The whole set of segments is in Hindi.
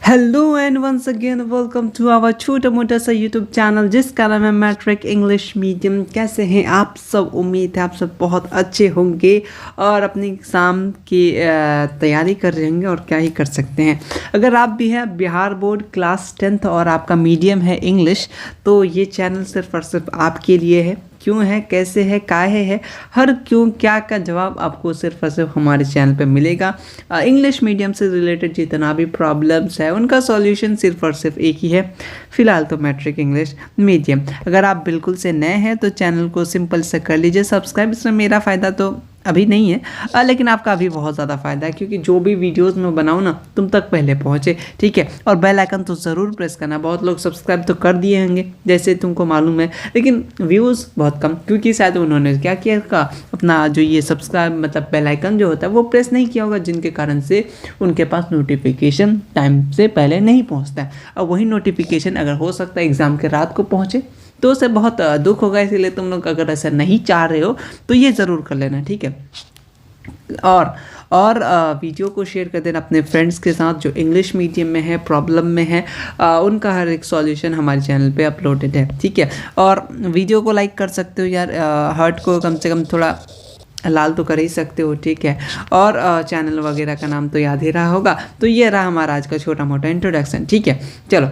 Hello and once again welcome to our छोटा मोटा सा यूट्यूब चैनल जिसका नाम है मैट्रिक इंग्लिश मीडियम। कैसे हैं आप सब? उम्मीद है आप सब बहुत अच्छे होंगे और अपनी एग्ज़ाम की तैयारी कर रहे होंगे। और क्या ही कर सकते हैं, अगर आप भी हैं बिहार बोर्ड क्लास 10th और आपका मीडियम है इंग्लिश, तो ये चैनल सिर्फ और सिर्फ आपके लिए है। क्यों है, कैसे है, काहे है, हर क्यों क्या का जवाब आपको सिर्फ और सिर्फ हमारे चैनल पे मिलेगा। इंग्लिश मीडियम से रिलेटेड जितना भी प्रॉब्लम्स है उनका सॉल्यूशन सिर्फ और सिर्फ एक ही है, फिलहाल तो मैट्रिक इंग्लिश मीडियम। अगर आप बिल्कुल से नए हैं तो चैनल को सिंपल से कर लीजिए सब्सक्राइब। इसमें मेरा फ़ायदा तो अभी नहीं है लेकिन आपका अभी बहुत ज़्यादा फ़ायदा है, क्योंकि जो भी वीडियोस मैं बनाऊँ ना तुम तक पहले पहुँचे, ठीक है। और बेल आइकन तो ज़रूर प्रेस करना। बहुत लोग सब्सक्राइब तो कर दिए होंगे जैसे तुमको मालूम है, लेकिन व्यूज़ बहुत कम, क्योंकि शायद उन्होंने क्या किया का अपना जो ये सब्सक्राइब मतलब बेल आइकन जो होता है वो प्रेस नहीं किया होगा, जिनके कारण से उनके पास नोटिफिकेशन टाइम से पहले नहीं पहुँचता है। और वही नोटिफिकेशन अगर हो सकता है एग्ज़ाम के रात को पहुँचे तो उसे बहुत दुख होगा। इसीलिए तुम लोग अगर ऐसा नहीं चाह रहे हो तो ये ज़रूर कर लेना, ठीक है। और वीडियो को शेयर कर देना अपने फ्रेंड्स के साथ जो इंग्लिश मीडियम में है, प्रॉब्लम में है। उनका हर एक सॉल्यूशन हमारे चैनल पे अपलोडेड है, ठीक है। और वीडियो को लाइक कर सकते हो यार, हार्ट को कम से कम थोड़ा लाल तो कर ही सकते हो, ठीक है। और चैनल वगैरह का नाम तो याद ही रहा होगा। तो ये रहा हमारा आज का छोटा मोटा इंट्रोडक्शन, ठीक है। चलो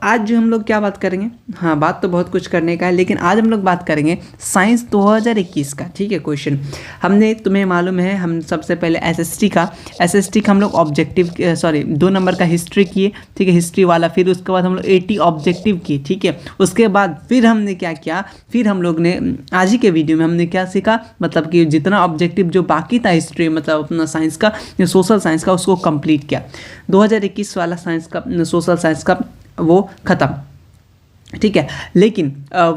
आज जो हम लोग क्या बात करेंगे, हाँ बात तो बहुत कुछ करने का है, लेकिन आज हम लोग बात करेंगे साइंस 2021 का, ठीक है। क्वेश्चन हमने, तुम्हें मालूम है, हम सबसे पहले एसएसटी का हम लोग ऑब्जेक्टिव 2 नंबर का हिस्ट्री किए, ठीक है, हिस्ट्री वाला। फिर उसके बाद हम लोग 80 ऑब्जेक्टिव किए, ठीक है। उसके बाद फिर हमने क्या किया, फिर हम लोग ने आज ही के वीडियो में हमने क्या सीखा, मतलब कि जितना ऑब्जेक्टिव जो बाकी था हिस्ट्री मतलब अपना साइंस का, सोशल साइंस का, उसको कंप्लीट किया। 2021 वाला साइंस का, सोशल साइंस का वो ख़त्म, ठीक है। लेकिन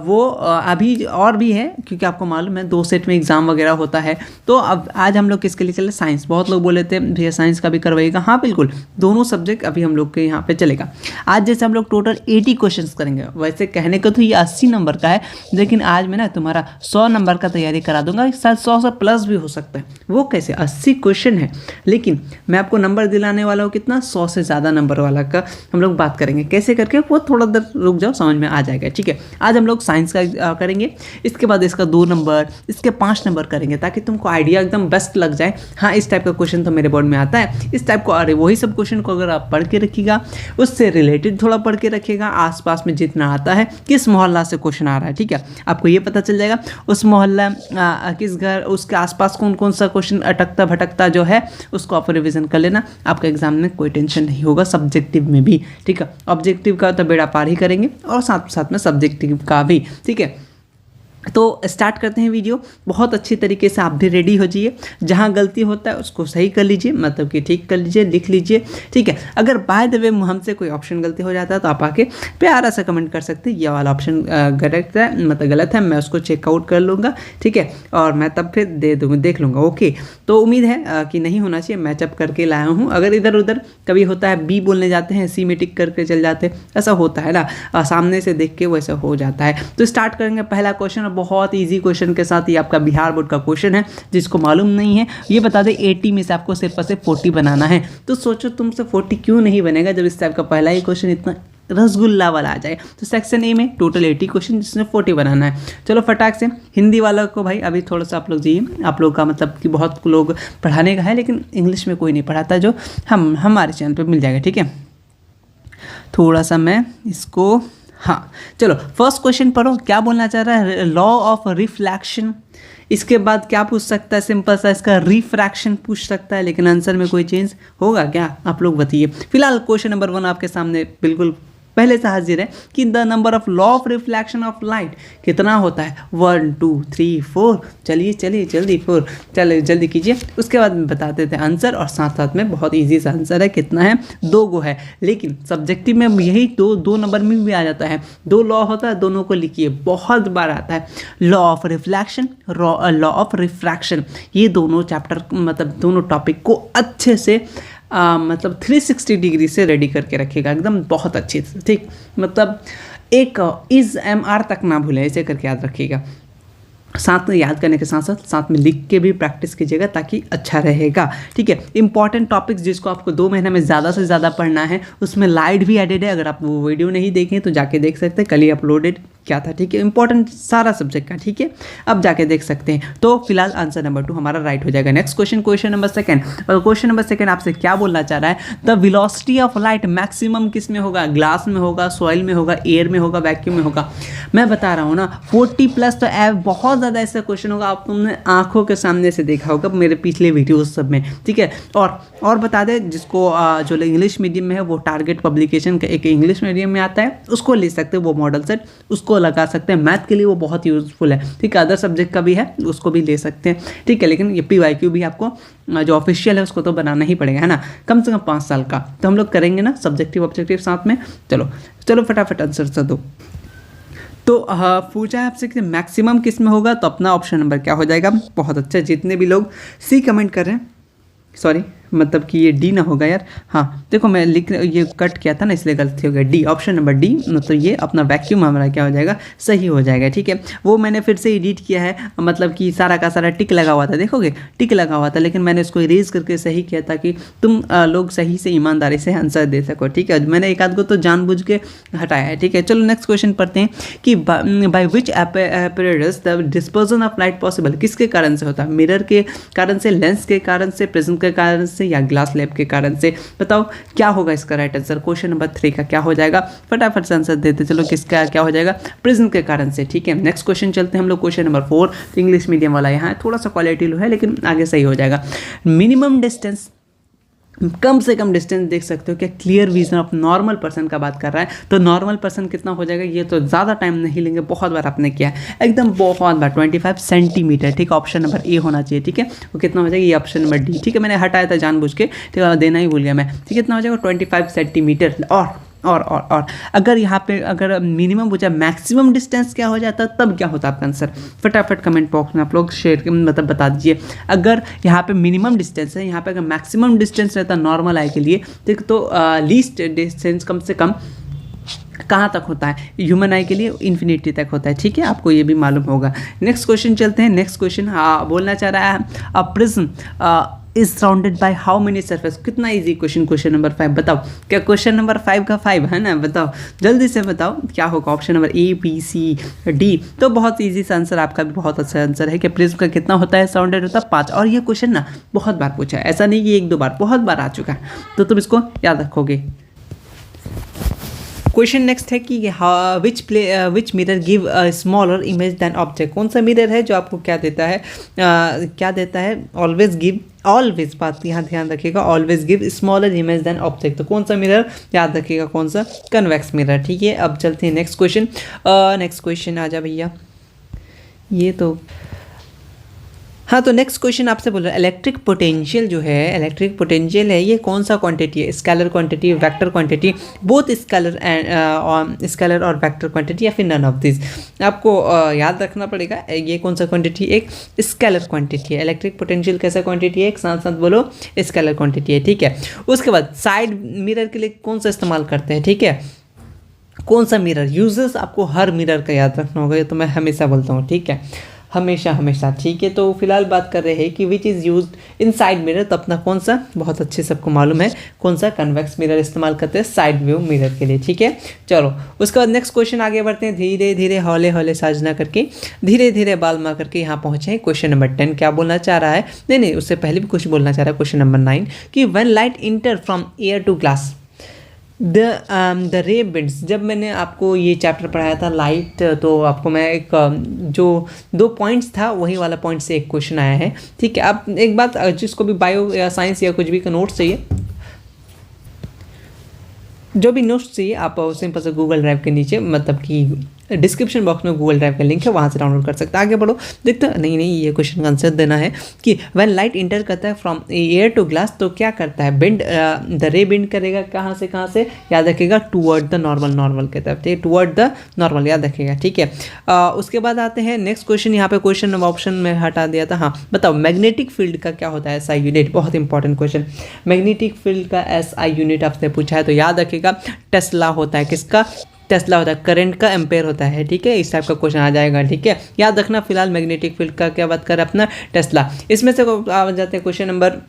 वो अभी और भी है, क्योंकि आपको मालूम है 2 सेट में एग्ज़ाम वगैरह होता है। तो अब आज हम लोग किसके लिए चले, साइंस। बहुत लोग बोले थे भैया साइंस का भी करवाइएगा, हाँ बिल्कुल, दोनों सब्जेक्ट अभी हम लोग के यहाँ पे चलेगा। आज जैसे हम लोग टोटल 80 क्वेश्चंस करेंगे, वैसे कहने को तो ये 80 नंबर का है, लेकिन आज मैं ना तुम्हारा 100 नंबर का तैयारी करा दूंगा। शायद 100 से प्लस भी हो सकता है। वो कैसे, 80 क्वेश्चन है, लेकिन मैं आपको नंबर दिलाने वाला हूँ कितना, 100 से ज़्यादा नंबर वाला का हम लोग बात करेंगे। कैसे करके वो थोड़ा देर रुक जाओ, समझ में आ जाएगा, ठीक है। आज हम लोग साइंस का करेंगे, इसके बाद इसका 2 नंबर, इसके 5 नंबर करेंगे, ताकि तुमको आइडिया एकदम बेस्ट लग जाए। हाँ इस टाइप का क्वेश्चन तो मेरे बोर्ड में आता है, इस टाइप को, अरे वही सब क्वेश्चन को अगर आप पढ़ के रखिएगा, उससे रिलेटेड थोड़ा पढ़ के रखिएगा, आसपास में जितना आता है, किस मोहल्ला से क्वेश्चन आ रहा है, ठीक है, आपको ये पता चल जाएगा। उस मोहल्ला किस घर, उसके आसपास कौन कौन सा क्वेश्चन अटकता भटकता जो है, उसको आप रिविजन कर लेना। आपका एग्जाम में कोई टेंशन नहीं होगा, सब्जेक्टिव में भी, ठीक है। ऑब्जेक्टिव का तो बेड़ा पार ही करेंगे और साथ साथ में सब्जेक्टिव का भी, ठीक है। तो स्टार्ट करते हैं वीडियो। बहुत अच्छी तरीके से आप भी रेडी हो जाइए, जहाँ गलती होता है उसको सही कर लीजिए, मतलब कि ठीक कर लीजिए, लिख लीजिए, ठीक है। अगर बाय द वे हमसे कोई ऑप्शन गलती हो जाता है तो आप आके प्यारा सा कमेंट कर सकते हैं, ये वाला ऑप्शन गलत है, मतलब गलत है, मैं उसको चेकआउट कर लूँगा, ठीक है, और मैं तब फिर दे दूँगा, देख लूँगा, ओके। तो उम्मीद है कि नहीं होना चाहिए, मैचअप करके लाया हूँ। अगर इधर उधर कभी होता है, बी बोलने जाते हैं सी में टिक करके चल जाते हैं, ऐसा होता है ना, सामने से देख के वैसा हो जाता है। तो स्टार्ट करेंगे पहला क्वेश्चन, बहुत इजी क्वेश्चन के साथ। ये आपका बिहार बोर्ड का क्वेश्चन है, जिसको मालूम नहीं है ये बता दे, 80 में से आपको सिर्फ और सिर्फ 40 बनाना है। तो सोचो तुमसे 40 क्यों नहीं बनेगा, जब इस टाइप का पहला ही क्वेश्चन इतना रसगुल्ला वाला आ जाए। तो सेक्शन ए में टोटल 80 क्वेश्चन, जिसमें 40 बनाना है। चलो फटाक से हिंदी वाला को भाई अभी थोड़ा सा आप लोग जी, आप लोग का मतलब कि बहुत लोग पढ़ाने का है, लेकिन इंग्लिश में कोई नहीं पढ़ाता, जो हमारे चैनल पर मिल जाएगा, ठीक है। थोड़ा सा मैं इसको, हाँ चलो फर्स्ट क्वेश्चन पढ़ो, क्या बोलना चाह रहा है, लॉ ऑफ रिफ्लैक्शन। इसके बाद क्या पूछ सकता है, सिंपल सा इसका रिफ्रैक्शन पूछ सकता है, लेकिन आंसर में कोई चेंज होगा क्या, आप लोग बताइए। फिलहाल क्वेश्चन नंबर 1 आपके सामने बिल्कुल पहले से हाजिर है कि the number of law of reflection of light कितना होता है, 1 2 3 4। चलिए चलिए जल्दी 4, चलिए जल्दी कीजिए। उसके बाद बता देते हैं आंसर, और साथ साथ में बहुत इजी सा आंसर है, कितना है, 2 गो है, लेकिन सब्जेक्टिव में यही 2 नंबर में भी आ जाता है। 2 लॉ होता है, दोनों को लिखिए, बहुत बार आता है, law of reflection, law of refraction. ये दोनों चैप्टर मतलब दोनों टॉपिक को अच्छे से मतलब 360 डिग्री से रेडी करके रखिएगा, एकदम बहुत अच्छे से, ठीक। मतलब एक इज एम आर तक ना भूलें, ऐसे करके याद रखिएगा। साथ में याद करने के साथ साथ साथ में लिख के भी प्रैक्टिस कीजिएगा ताकि अच्छा रहेगा। ठीक है, इंपॉर्टेंट टॉपिक्स जिसको आपको 2 महीने में ज़्यादा से ज़्यादा पढ़ना है उसमें लाइट भी एडेड है। अगर आप वो वीडियो नहीं देखें तो जाके देख सकते हैं, कल ही अपलोडेड क्या था। ठीक है, इंपॉर्टेंट सारा सब्जेक्ट का। ठीक है, अब जाके देख सकते हैं। तो फिलहाल आंसर नंबर 2 हमारा राइट हो जाएगा। Next question, question number 2। और क्वेश्चन नंबर 2 आपसे क्या बोलना चाह रहा है, the velocity of light maximum किस में होगा, ग्लास में होगा, सॉइल में होगा, एयर में होगा, वैक्यूम में होगा। मैं बता रहा हूँ ना 40+ तो बहुत ज़्यादा ऐसा क्वेश्चन होगा, आप तुमने आंखों के सामने से देखा होगा मेरे पिछले वीडियोस सब में। ठीक है, और बता दें जिसको जो इंग्लिश मीडियम में है वो टारगेट पब्लिकेशन का एक इंग्लिश मीडियम में आता है, उसको ले सकते हैं, वो मॉडल सेट उसको लगा सकते हैं। मैथ के लिए वो बहुत यूजफुल है। ठीक है, अदर सब्जेक्ट का भी है, उसको भी ले सकते हैं। ठीक है, लेकिन ये PYQ भी आपको जो ऑफिशियल है उसको तो बनाना ही पड़ेगा, है ना, कम से कम 5 साल का। तो हम लोग करेंगे ना सब्जेक्टिव ऑब्जेक्टिव साथ में। चलो फटाफट आंसर दो। तो पूछा है आपसे कि मैक्सिमम किस में होगा, तो अपना ऑप्शन नंबर क्या हो जाएगा। बहुत अच्छा, जितने भी लोग सी कमेंट कर रहे हैं, सॉरी मतलब कि ये डी ना होगा यार। हाँ देखो मैं ये कट किया था ना इसलिए गलती हो गया। डी, ऑप्शन नंबर डी, मतलब ये अपना वैक्यूम हमारा क्या हो जाएगा, सही हो जाएगा। ठीक है, वो मैंने फिर से एडिट किया है, मतलब कि सारा का सारा टिक लगा हुआ था, देखोगे टिक लगा हुआ था, लेकिन मैंने उसको इरेज करके सही किया ताकि तुम लोग सही से ईमानदारी से आंसर दे सको। ठीक है, मैंने एक आध को तो जानबूझ के हटाया है। ठीक है, चलो नेक्स्ट क्वेश्चन पढ़ते हैं कि by which apparatus the dispersion of light possible, किसके कारण से होता है, मिरर के कारण से, लेंस के कारण से, प्रिज्म के कारण से, या ग्लास लैब के कारण से। बताओ क्या होगा इसका राइट आंसर। क्वेश्चन नंबर 3 का क्या हो जाएगा, फटाफट से आंसर देते चलो, किसका क्या हो जाएगा, प्रिज्म के कारण से। ठीक है, नेक्स्ट क्वेश्चन चलते हैं हम लोग, क्वेश्चन नंबर 4। इंग्लिश मीडियम वाला यहाँ थोड़ा सा क्वालिटी लो है, लेकिन आगे सही हो जाएगा। मिनिमम डिस्टेंस, कम से कम डिस्टेंस देख सकते हो क्या, clear vision of normal person का बात कर रहा है। तो नॉर्मल पर्सन कितना हो जाएगा, ये तो ज़्यादा टाइम नहीं लेंगे, बहुत बार आपने किया है, एकदम बहुत बार, 25 सेंटीमीटर। ठीक है, ऑप्शन नंबर ए होना चाहिए। ठीक है, वो कितना हो जाएगा, ये ऑप्शन नंबर डी। ठीक है, मैंने हटाया था जानबूझ के, ठीक है, देना ही भूल गया मैं। ठीक है, कितना हो जाएगा, 25 सेंटीमीटर। और अगर यहाँ पे अगर मिनिमम हो जाए, मैक्सिमम डिस्टेंस क्या हो जाता है, तब क्या होता है आपका आंसर, फटाफट कमेंट बॉक्स में आप लोग शेयर मतलब बता दीजिए। अगर यहाँ पे मिनिमम डिस्टेंस है, यहाँ पे अगर मैक्सिमम डिस्टेंस रहता है नॉर्मल आई के लिए, ठीक, तो लीस्ट डिस्टेंस कम से कम कहाँ तक होता है, ह्यूमन आई के लिए इन्फिनिटी तक होता है। ठीक है, आपको ये भी मालूम होगा। नेक्स्ट क्वेश्चन चलते हैं। नेक्स्ट क्वेश्चन बोलना चाह रहा है, a prism is surrounded by how many surface. कितना इजी क्वेश्चन, क्वेश्चन नंबर 5 बताओ, क्या क्वेश्चन नंबर 5 का 5 है ना, बताओ जल्दी से बताओ क्या होगा, option number A, B, C, D. तो बहुत इजी सा आंसर, आपका भी बहुत अच्छा आंसर है कि प्रिज्म का कितना होता है, सराउंडेड होता है 5। और ये क्वेश्चन ना बहुत बार पूछा है, ऐसा नहीं कि 1-2 बार, बहुत बार आ चुका है, तो तुम इसको याद रखोगे। क्वेश्चन नेक्स्ट है कि which mirror give a smaller image than object. कौन सा मिरर है जो आपको क्या देता है, क्या देता है, ऑलवेज बात यहाँ ध्यान रखिएगा, always give smaller image than object. तो कौन सा मिरर, याद रखिएगा कौन सा, कन्वेक्स मिरर। ठीक है, अब चलते हैं नेक्स्ट क्वेश्चन। नेक्स्ट क्वेश्चन आ जा भैया, ये तो हाँ, तो नेक्स्ट क्वेश्चन आपसे बोल रहा है, इलेक्ट्रिक पोटेंशियल जो है, इलेक्ट्रिक पोटेंशियल है, ये कौन सा क्वांटिटी है, scalar quantity, vector quantity, both scalar और वेक्टर क्वांटिटी, या फिर नन ऑफ दिस। आपको याद रखना पड़ेगा ये कौन सा क्वांटिटी, एक स्केलर क्वांटिटी है। इलेक्ट्रिक पोटेंशियल कैसा क्वांटिटी है, एक साथ साथ बोलो, स्केलर क्वांटिटी है। ठीक है, उसके बाद साइड मिरर के लिए कौन सा इस्तेमाल करते हैं, ठीक है, कौन सा मिरर यूजेस, आपको हर मिरर का याद रखना होगा, ये तो मैं हमेशा बोलता हूँ। ठीक है, हमेशा। ठीक है, तो फिलहाल बात कर रहे हैं कि which is used in side mirror, तो अपना कौन सा, बहुत अच्छे सबको मालूम है कौन सा, कन्वेक्स मिरर इस्तेमाल करते हैं साइड व्यू मिरर के लिए। ठीक है, चलो उसके बाद नेक्स्ट क्वेश्चन आगे बढ़ते हैं, धीरे धीरे हौले हौले साजना करके, धीरे धीरे बाल मार करके यहाँ पहुँचे हैं। क्वेश्चन नंबर 10 क्या बोलना चाह रहा है, नहीं उससे पहले भी कुछ बोलना चाह रहा है। क्वेश्चन नंबर 9 कि when light enter from air to glass the ray bends. जब मैंने आपको ये चैप्टर पढ़ाया था लाइट, तो आपको मैं एक जो 2 पॉइंट्स था वही वाला पॉइंट से एक क्वेश्चन आया है। ठीक है, आप एक बात, जिसको भी बायो या साइंस या कुछ भी का नोट्स चाहिए, जो भी नोट्स चाहिए, आप सिंपल से गूगल ड्राइव के नीचे, मतलब कि डिस्क्रिप्शन बॉक्स में गूगल ड्राइव का लिंक है, वहाँ से डाउनलोड कर सकते हैं। आगे बढ़ो, देखते नहीं ये क्वेश्चन का आंसर देना है कि व्हेन लाइट इंटर करता है फ्रॉम एयर टू ग्लास, तो क्या करता है, बेंड द रे बेंड करेगा, कहाँ से, याद रखिएगा टूवर्ड द नॉर्मल के तरफ, ठीक है, टूवर्ड द नॉर्मल, याद रखिएगा। ठीक है, उसके बाद आते हैं नेक्स्ट क्वेश्चन। यहाँ पे क्वेश्चन ऑप्शन में हटा दिया था। हाँ बताओ, मैग्नेटिक फील्ड का क्या होता है SI यूनिट, बहुत इंपॉर्टेंट क्वेश्चन। मैग्नेटिक फील्ड का SI यूनिट आपसे पूछा है, तो याद रखिएगा टेस्ला होता है, किसका, टेस्ला होता है, करंट का एम्पेयर होता है, ठीक है, इस टाइप का क्वेश्चन आ जाएगा, ठीक है, याद रखना। फिलहाल मैग्नेटिक फील्ड का क्या बात कर अपना टेस्ला। इसमें से आ जाते हैं क्वेश्चन नंबर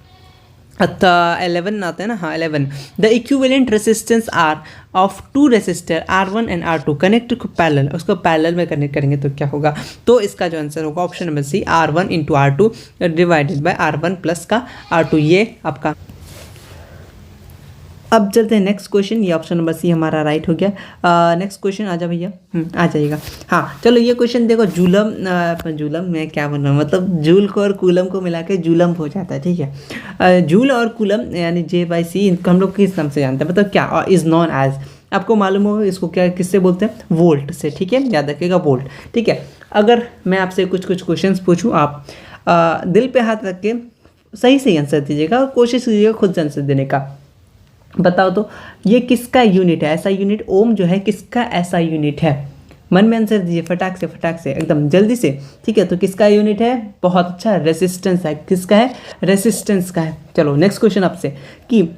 11 आते हैं ना, हाँ 11। The equivalent resistance are of two resistor R1 and R2 connect parallel, उसको पैरेलल में कनेक्ट करेंगे तो क्या होगा, तो इसका जो आंसर होगा option number C, R1 into R2 divided by R1 plus का R2, ये आपका। अब चलते हैं नेक्स्ट क्वेश्चन, ये ऑप्शन नंबर सी हमारा राइट हो गया। नेक्स्ट क्वेश्चन आ जा भैया, आ जाइएगा। हाँ चलो ये क्वेश्चन देखो, जूलम में क्या बन रहा है, मतलब जूल को और कूलम को मिला के जूलम हो जाता है, ठीक है। जूल और कूलम यानी J/C इनको हम लोग किस नाम से जानते हैं, मतलब क्या इज़ नॉन एज, आपको मालूम होगा इसको क्या किससे बोलते हैं, वोल्ट से, ठीक है, याद रखिएगा वोल्ट, ठीक है। अगर मैं आपसे कुछ क्वेश्चन पूछूँ, आप दिल पे हाथ रख के सही सही आंसर दीजिएगा और कोशिश कीजिएगा खुद से आंसर देने का। बताओ तो ये किसका यूनिट है, ऐसा यूनिट, ओम जो है किसका ऐसा यूनिट है, मन में आंसर दीजिए फटाक से एकदम जल्दी से, ठीक है। तो किसका यूनिट है, बहुत अच्छा, रेसिस्टेंस है, किसका है, रेसिस्टेंस का है। चलो नेक्स्ट क्वेश्चन आपसे कि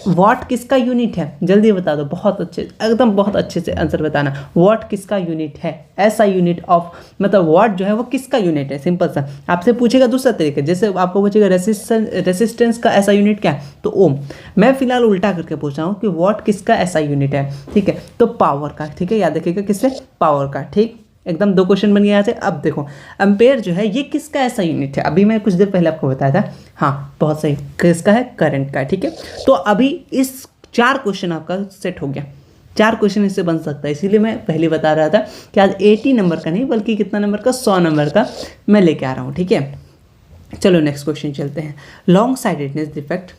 वॉट किसका यूनिट है, जल्दी बता दो, बहुत अच्छे, एकदम बहुत अच्छे से आंसर बताना। वॉट किसका यूनिट है, ऐसा यूनिट ऑफ, मतलब वॉट जो है वो किसका यूनिट है, सिंपल सा। आपसे पूछेगा दूसरा तरीका, जैसे आपको पूछेगा रेसिस्टेंस का ऐसा यूनिट क्या है, तो ओम। मैं फिलहाल उल्टा करके पूछ रहा हूँ कि वॉट किसका ऐसा यूनिट है, ठीक है, तो पावर का, ठीक है, याद रखिएगा किससे, पावर का, ठीक, एकदम 2 क्वेश्चन बन गया यहाँ से। अब देखो एम्पेयर जो है ये किसका ऐसा यूनिट है, अभी मैं कुछ देर पहले आपको बताया था, हाँ बहुत सही, किसका है, करंट का, ठीक है। तो अभी इस 4 क्वेश्चन आपका सेट हो गया, 4 क्वेश्चन इससे बन सकता है, इसीलिए मैं पहले बता रहा था कि आज 80 नंबर का नहीं बल्कि कितना नंबर का, 100 नंबर का मैं लेके आ रहा हूँ, ठीक है। चलो नेक्स्ट क्वेश्चन चलते हैं। लॉन्ग साइटेडनेस डिफेक्ट,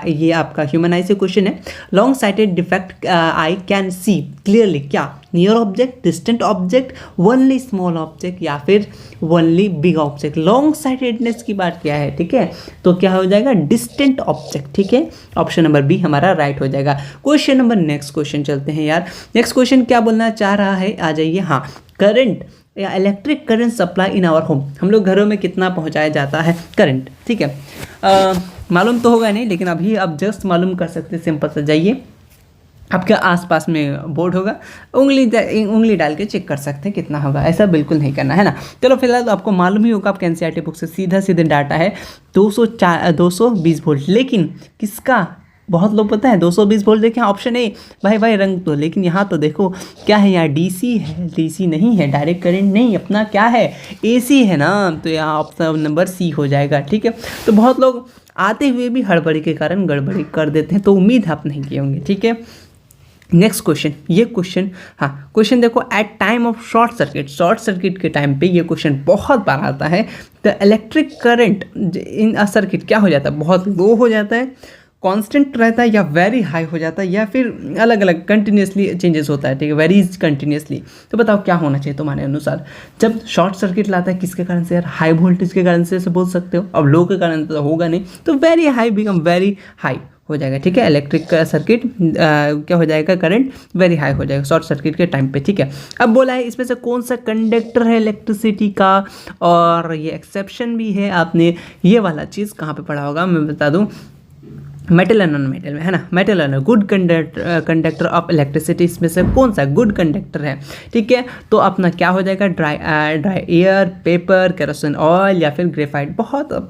ये आपका ह्यूमन आई से क्वेश्चन है। Long sighted defect I can see clearly, क्या, near object, distant object, only small object या फिर only big object. Long sightedness की बात क्या है, ठीक है, तो क्या हो जाएगा, डिस्टेंट ऑब्जेक्ट, ठीक है, ऑप्शन नंबर बी हमारा राइट हो जाएगा। क्वेश्चन नंबर नेक्स्ट क्वेश्चन चलते हैं यार। नेक्स्ट क्वेश्चन क्या बोलना चाह रहा है, आ जाइए। हाँ, करंट या electric current supply in our home, हम लोग घरों में कितना पहुंचाया जाता है करंट, ठीक है। मालूम तो होगा नहीं, लेकिन अभी आप जस्ट मालूम कर सकते हैं, सिंपल से जाइए, आपके आसपास में बोर्ड होगा, उंगली डाल के चेक कर सकते हैं कितना होगा, ऐसा बिल्कुल नहीं करना है ना। चलो फिलहाल तो आपको मालूम ही होगा, आपके एनसीईआरटी बुक से सीधे डाटा है 220 वोल्ट, लेकिन किसका, बहुत लोग पता है 220 वोल्ट देखें, ऑप्शन ए, भाई रंग तो, लेकिन यहाँ तो देखो क्या है, यहाँ डीसी है, डीसी नहीं है, डायरेक्ट करंट नहीं, अपना क्या है, एसी है ना, तो यहाँ ऑप्शन नंबर सी हो जाएगा, ठीक है। तो बहुत लोग आते हुए भी हड़बड़ी के कारण गड़बड़ी कर देते हैं, तो उम्मीद आप नहीं किए होंगे, ठीक है। नेक्स्ट क्वेश्चन, ये क्वेश्चन, हाँ क्वेश्चन देखो, at time of short circuit के टाइम पे ये क्वेश्चन बहुत बार आता है। The electric current in a circuit क्या हो जाता है, बहुत लो हो जाता है, कांस्टेंट रहता है, या वेरी हाई हो जाता है, या फिर अलग अलग कंटिन्यूसली चेंजेस होता है, ठीक है, वेरीज कंटिन्यूसली। तो बताओ क्या होना चाहिए तुम्हारे अनुसार। जब शॉर्ट सर्किट लाता है किसके कारण से यार, हाई वोल्टेज के कारण से बोल सकते हो, अब लो के कारण तो होगा नहीं, तो very high become very high हो जाएगा, ठीक है। इलेक्ट्रिक सर्किट क्या हो जाएगा, करंट वेरी हाई हो जाएगा शॉर्ट सर्किट के टाइम पे, ठीक है। अब बोला है इसमें से कौन सा कंडक्टर है इलेक्ट्रिसिटी का, और ये एक्सेप्शन भी है, आपने ये वाला चीज़ कहाँ पे पढ़ा होगा, मैं बता दूँ, मेटल एंड नॉन मेटल में, है ना। Metal and good conductor of electricity, इसमें से कौन सा गुड कंडक्टर है, ठीक है। तो अपना क्या हो जाएगा, dry air, paper, kerosene oil या फिर ग्रेफाइट।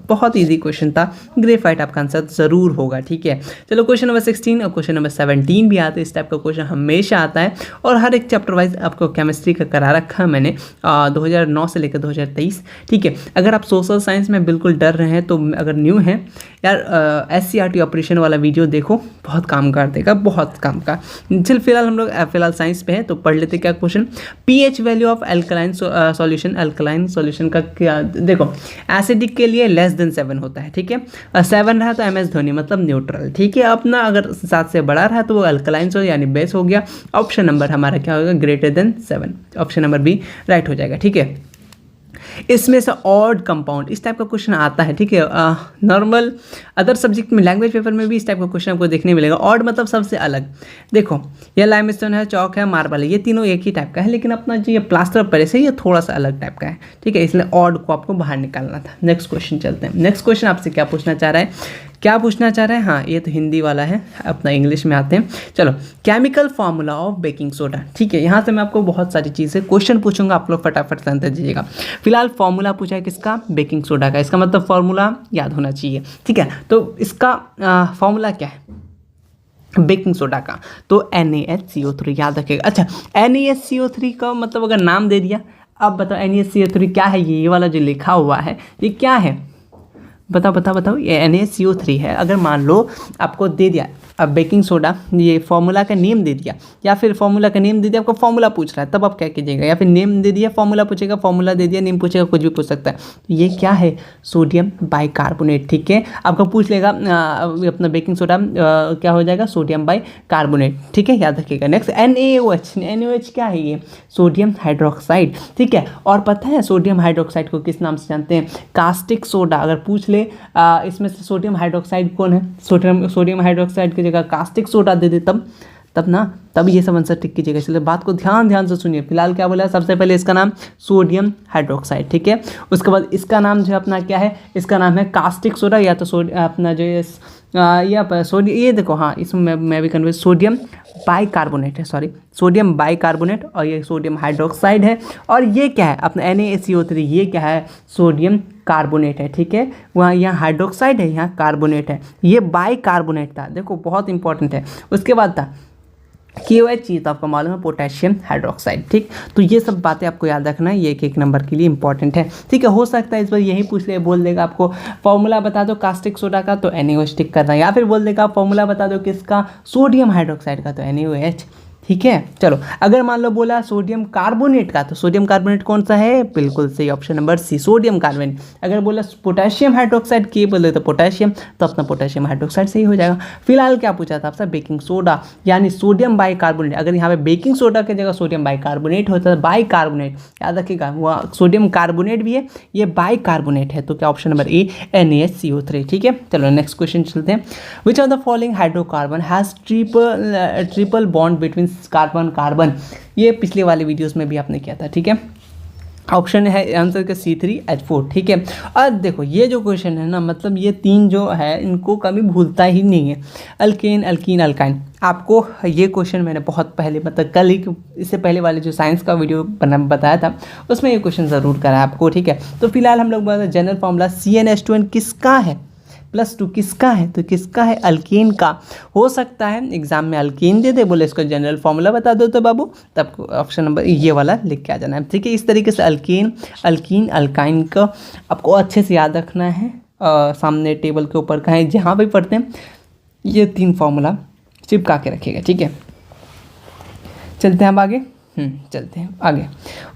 बहुत इजी क्वेश्चन था, ग्रेफाइट आपका आंसर ज़रूर होगा, ठीक है। चलो क्वेश्चन नंबर 16 और क्वेश्चन नंबर 17 भी आते हैं, इस टाइप का क्वेश्चन हमेशा आता है, और हर एक चैप्टर वाइज आपको केमिस्ट्री का करा रखा है मैंने 2009 से लेकर 2023, ठीक है। अगर आप सोशल साइंस में बिल्कुल डर रहे हैं, तो अगर न्यू हैं यार, SCRT ऑपरेशन वाला वीडियो देखो, बहुत काम कर देगा, बहुत काम का। चल फिलहाल हम लोग फिलहाल साइंस पे हैं, तो पढ़ लेते क्या question. PH value of alkaline solution का क्या, देखो एसिडिक के लिए लेस देन 7 होता है, ठीक है। 7 रहा तो MS धोनी, मतलब न्यूट्रल, ठीक है। अपना अगर 7 से बड़ा रहा तो वो अल्कलाइन यानी बेस हो गया। ऑप्शन नंबर हमारा क्या होगा, greater than 7, option number B right हो जाएगा, ठीक है। इसमें से ऑड कंपाउंड, इस टाइप का क्वेश्चन आता है, ठीक है। नॉर्मल अदर सब्जेक्ट में, लैंग्वेज पेपर में भी इस टाइप का क्वेश्चन आपको देखने मिलेगा। ऑड मतलब सबसे अलग। देखो ये लाइमस्टोन है, चौक है, मार्बल है, ये तीनों एक ही टाइप का है, लेकिन अपना जो ये प्लास्टर ऑफ पेरिस है ये थोड़ा सा अलग टाइप का है, ठीक है। इसलिए ऑड को आपको बाहर निकालना था। नेक्स्ट क्वेश्चन चलते हैं। नेक्स्ट क्वेश्चन आपसे क्या पूछना चाह रहा है क्या पूछना चाह रहे हैं? हाँ, ये तो हिंदी वाला है, अपना इंग्लिश में आते हैं। चलो, chemical formula of baking soda. ठीक है, यहाँ से मैं आपको बहुत सारी चीज़ें क्वेश्चन पूछूंगा, आप लोग फटाफट से आंसर दीजिएगा। फिलहाल फार्मूला पूछा है किसका? बेकिंग सोडा का। इसका मतलब फार्मूला याद होना चाहिए। ठीक है, तो इसका फार्मूला क्या है बेकिंग सोडा का? तो NaHCO3 याद रखिएगा। अच्छा, NaHCO3 का मतलब अगर नाम दे दिया, अब बताओ NaHCO3 क्या है? ये वाला जो लिखा हुआ है ये क्या है? बताओ ये NaCO3 है। अगर मान लो आपको दे दिया अब बेकिंग सोडा, ये फार्मूला का नेम दे दिया, या फिर फार्मूला का नेम दे दिया, आपको फार्मूला पूछ रहा है, तब आप क्या कीजिएगा? या फिर नेम दे दिया, फार्मूला पूछेगा, फार्मूला दे दिया, नेम पूछेगा, कुछ भी पूछ सकता है। तो ये क्या है? Sodium bicarbonate. ठीक है, आपको पूछ लेगा अपना बेकिंग सोडा क्या हो जाएगा? Sodium bicarbonate. ठीक है, याद रखिएगा। Next NaOH। NaOH क्या है? ये सोडियम हाइड्रोक्साइड। ठीक है, और पता है सोडियम हाइड्रोक्साइड को किस नाम से जानते हैं? Caustic soda. अगर पूछ ले इसमें से सोडियम हाइड्रोक्साइड कौन है? सोडियम हाइड्रोक्साइड की जगह कास्टिक सोडा दे दे तब ये सब आंसर टिक कीजिएगा। चलिए बात को ध्यान से सुनिए। फिलहाल क्या बोला? सबसे पहले इसका नाम सोडियम हाइड्रोक्साइड। ठीक है, उसके बाद इसका नाम जो है अपना क्या है? इसका नाम है कास्टिक सोडा, या तो अपना जो ये देखो, हाँ इसमें मैं भी कन्फ्यूज, सोडियम बाइकार्बोनेट है, सॉरी सोडियम बाइकार्बोनेट, और ये सोडियम हाइड्रोक्साइड है। और ये क्या है? अपना NaCO3, ये क्या है? सोडियम कार्बोनेट है। ठीक है, वहाँ यहाँ हाइड्रोक्साइड है, यहाँ कार्बोनेट है, ये बाइकार्बोनेट था। देखो बहुत इंपॉर्टेंट है। उसके बाद था KOH चीज़ तो आपको मालूम है, पोटेशियम हाइड्रोक्साइड। ठीक, तो ये सब बातें आपको याद रखना है, ये एक नंबर के लिए इंपॉर्टेंट है। ठीक है, हो सकता है इस बार यही पूछ ले, बोल देगा आपको फॉर्मूला बता दो कास्टिक सोडा का, तो NaOH टिक करना, या फिर बोल देगा फॉर्मूला बता दो किसका? सोडियम हाइड्रोक्साइड का, तो NaOH। ठीक है, चलो अगर मान लो बोला सोडियम कार्बोनेट का, तो सोडियम कार्बोनेट कौन सा है? बिल्कुल सही, option number C, sodium carbonate. अगर बोला पोटेशियम हाइड्रोक्साइड के बोले तो पोटेशियम, तो अपना पोटेशियम हाइड्रोक्साइड सही हो जाएगा। फिलहाल क्या पूछा था आपसे? बेकिंग सोडा यानी सोडियम बाइकार्बोनेट। अगर यहाँ पे बेकिंग सोडा की जगह सोडियम बाइकार्बोनेट होता है, बाइकार्बोनेट याद रखिएगा, वो सोडियम कार्बोनेट भी है, ये बाइकार्बोनेट है, तो क्या ऑप्शन नंबर ए NaCO3। ठीक है, चलो नेक्स्ट क्वेश्चन चलते हैं। विच of the following hydrocarbon has triple bond between carbon. ये पिछले वाले वीडियोस में भी आपने किया था। ठीक है, ऑप्शन है आंसर का C3H4। ठीक है, और देखो ये जो क्वेश्चन है ना, मतलब ये तीन जो है इनको कभी भूलता ही नहीं है, अल्केन अल्कीन अल्काइन। आपको ये क्वेश्चन मैंने बहुत पहले, मतलब कल ही, इससे पहले वाले जो साइंस का वीडियो बताया था उसमें ये क्वेश्चन ज़रूर करा आपको। ठीक है, तो फिलहाल हम लोग जनरल फॉर्मूला CnH2n किसका है? +2 किसका है? तो किसका है? अल्कीन का। हो सकता है एग्जाम में अल्कीन दे दे, बोले इसको जनरल फॉर्मूला बता दो तो बाबू, तब ऑप्शन नंबर ये वाला लिख के आ जाना है। ठीक है, इस तरीके से अल्कीन अल्कीन अल्काइन का आपको अच्छे से याद रखना है। सामने टेबल के ऊपर कहीं जहाँ भी पढ़ते हैं ये 3 फार्मूला चिपका के रखिएगा। ठीक है, चलते हैं अब आगे। चलते हैं आगे।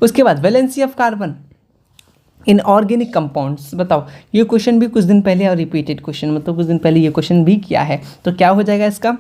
उसके बाद valency of carbon in organic compounds. बताओ, ये क्वेश्चन भी कुछ दिन पहले, और रिपीटेड क्वेश्चन, मतलब कुछ दिन पहले ये क्वेश्चन भी किया है, तो क्या हो जाएगा इसका?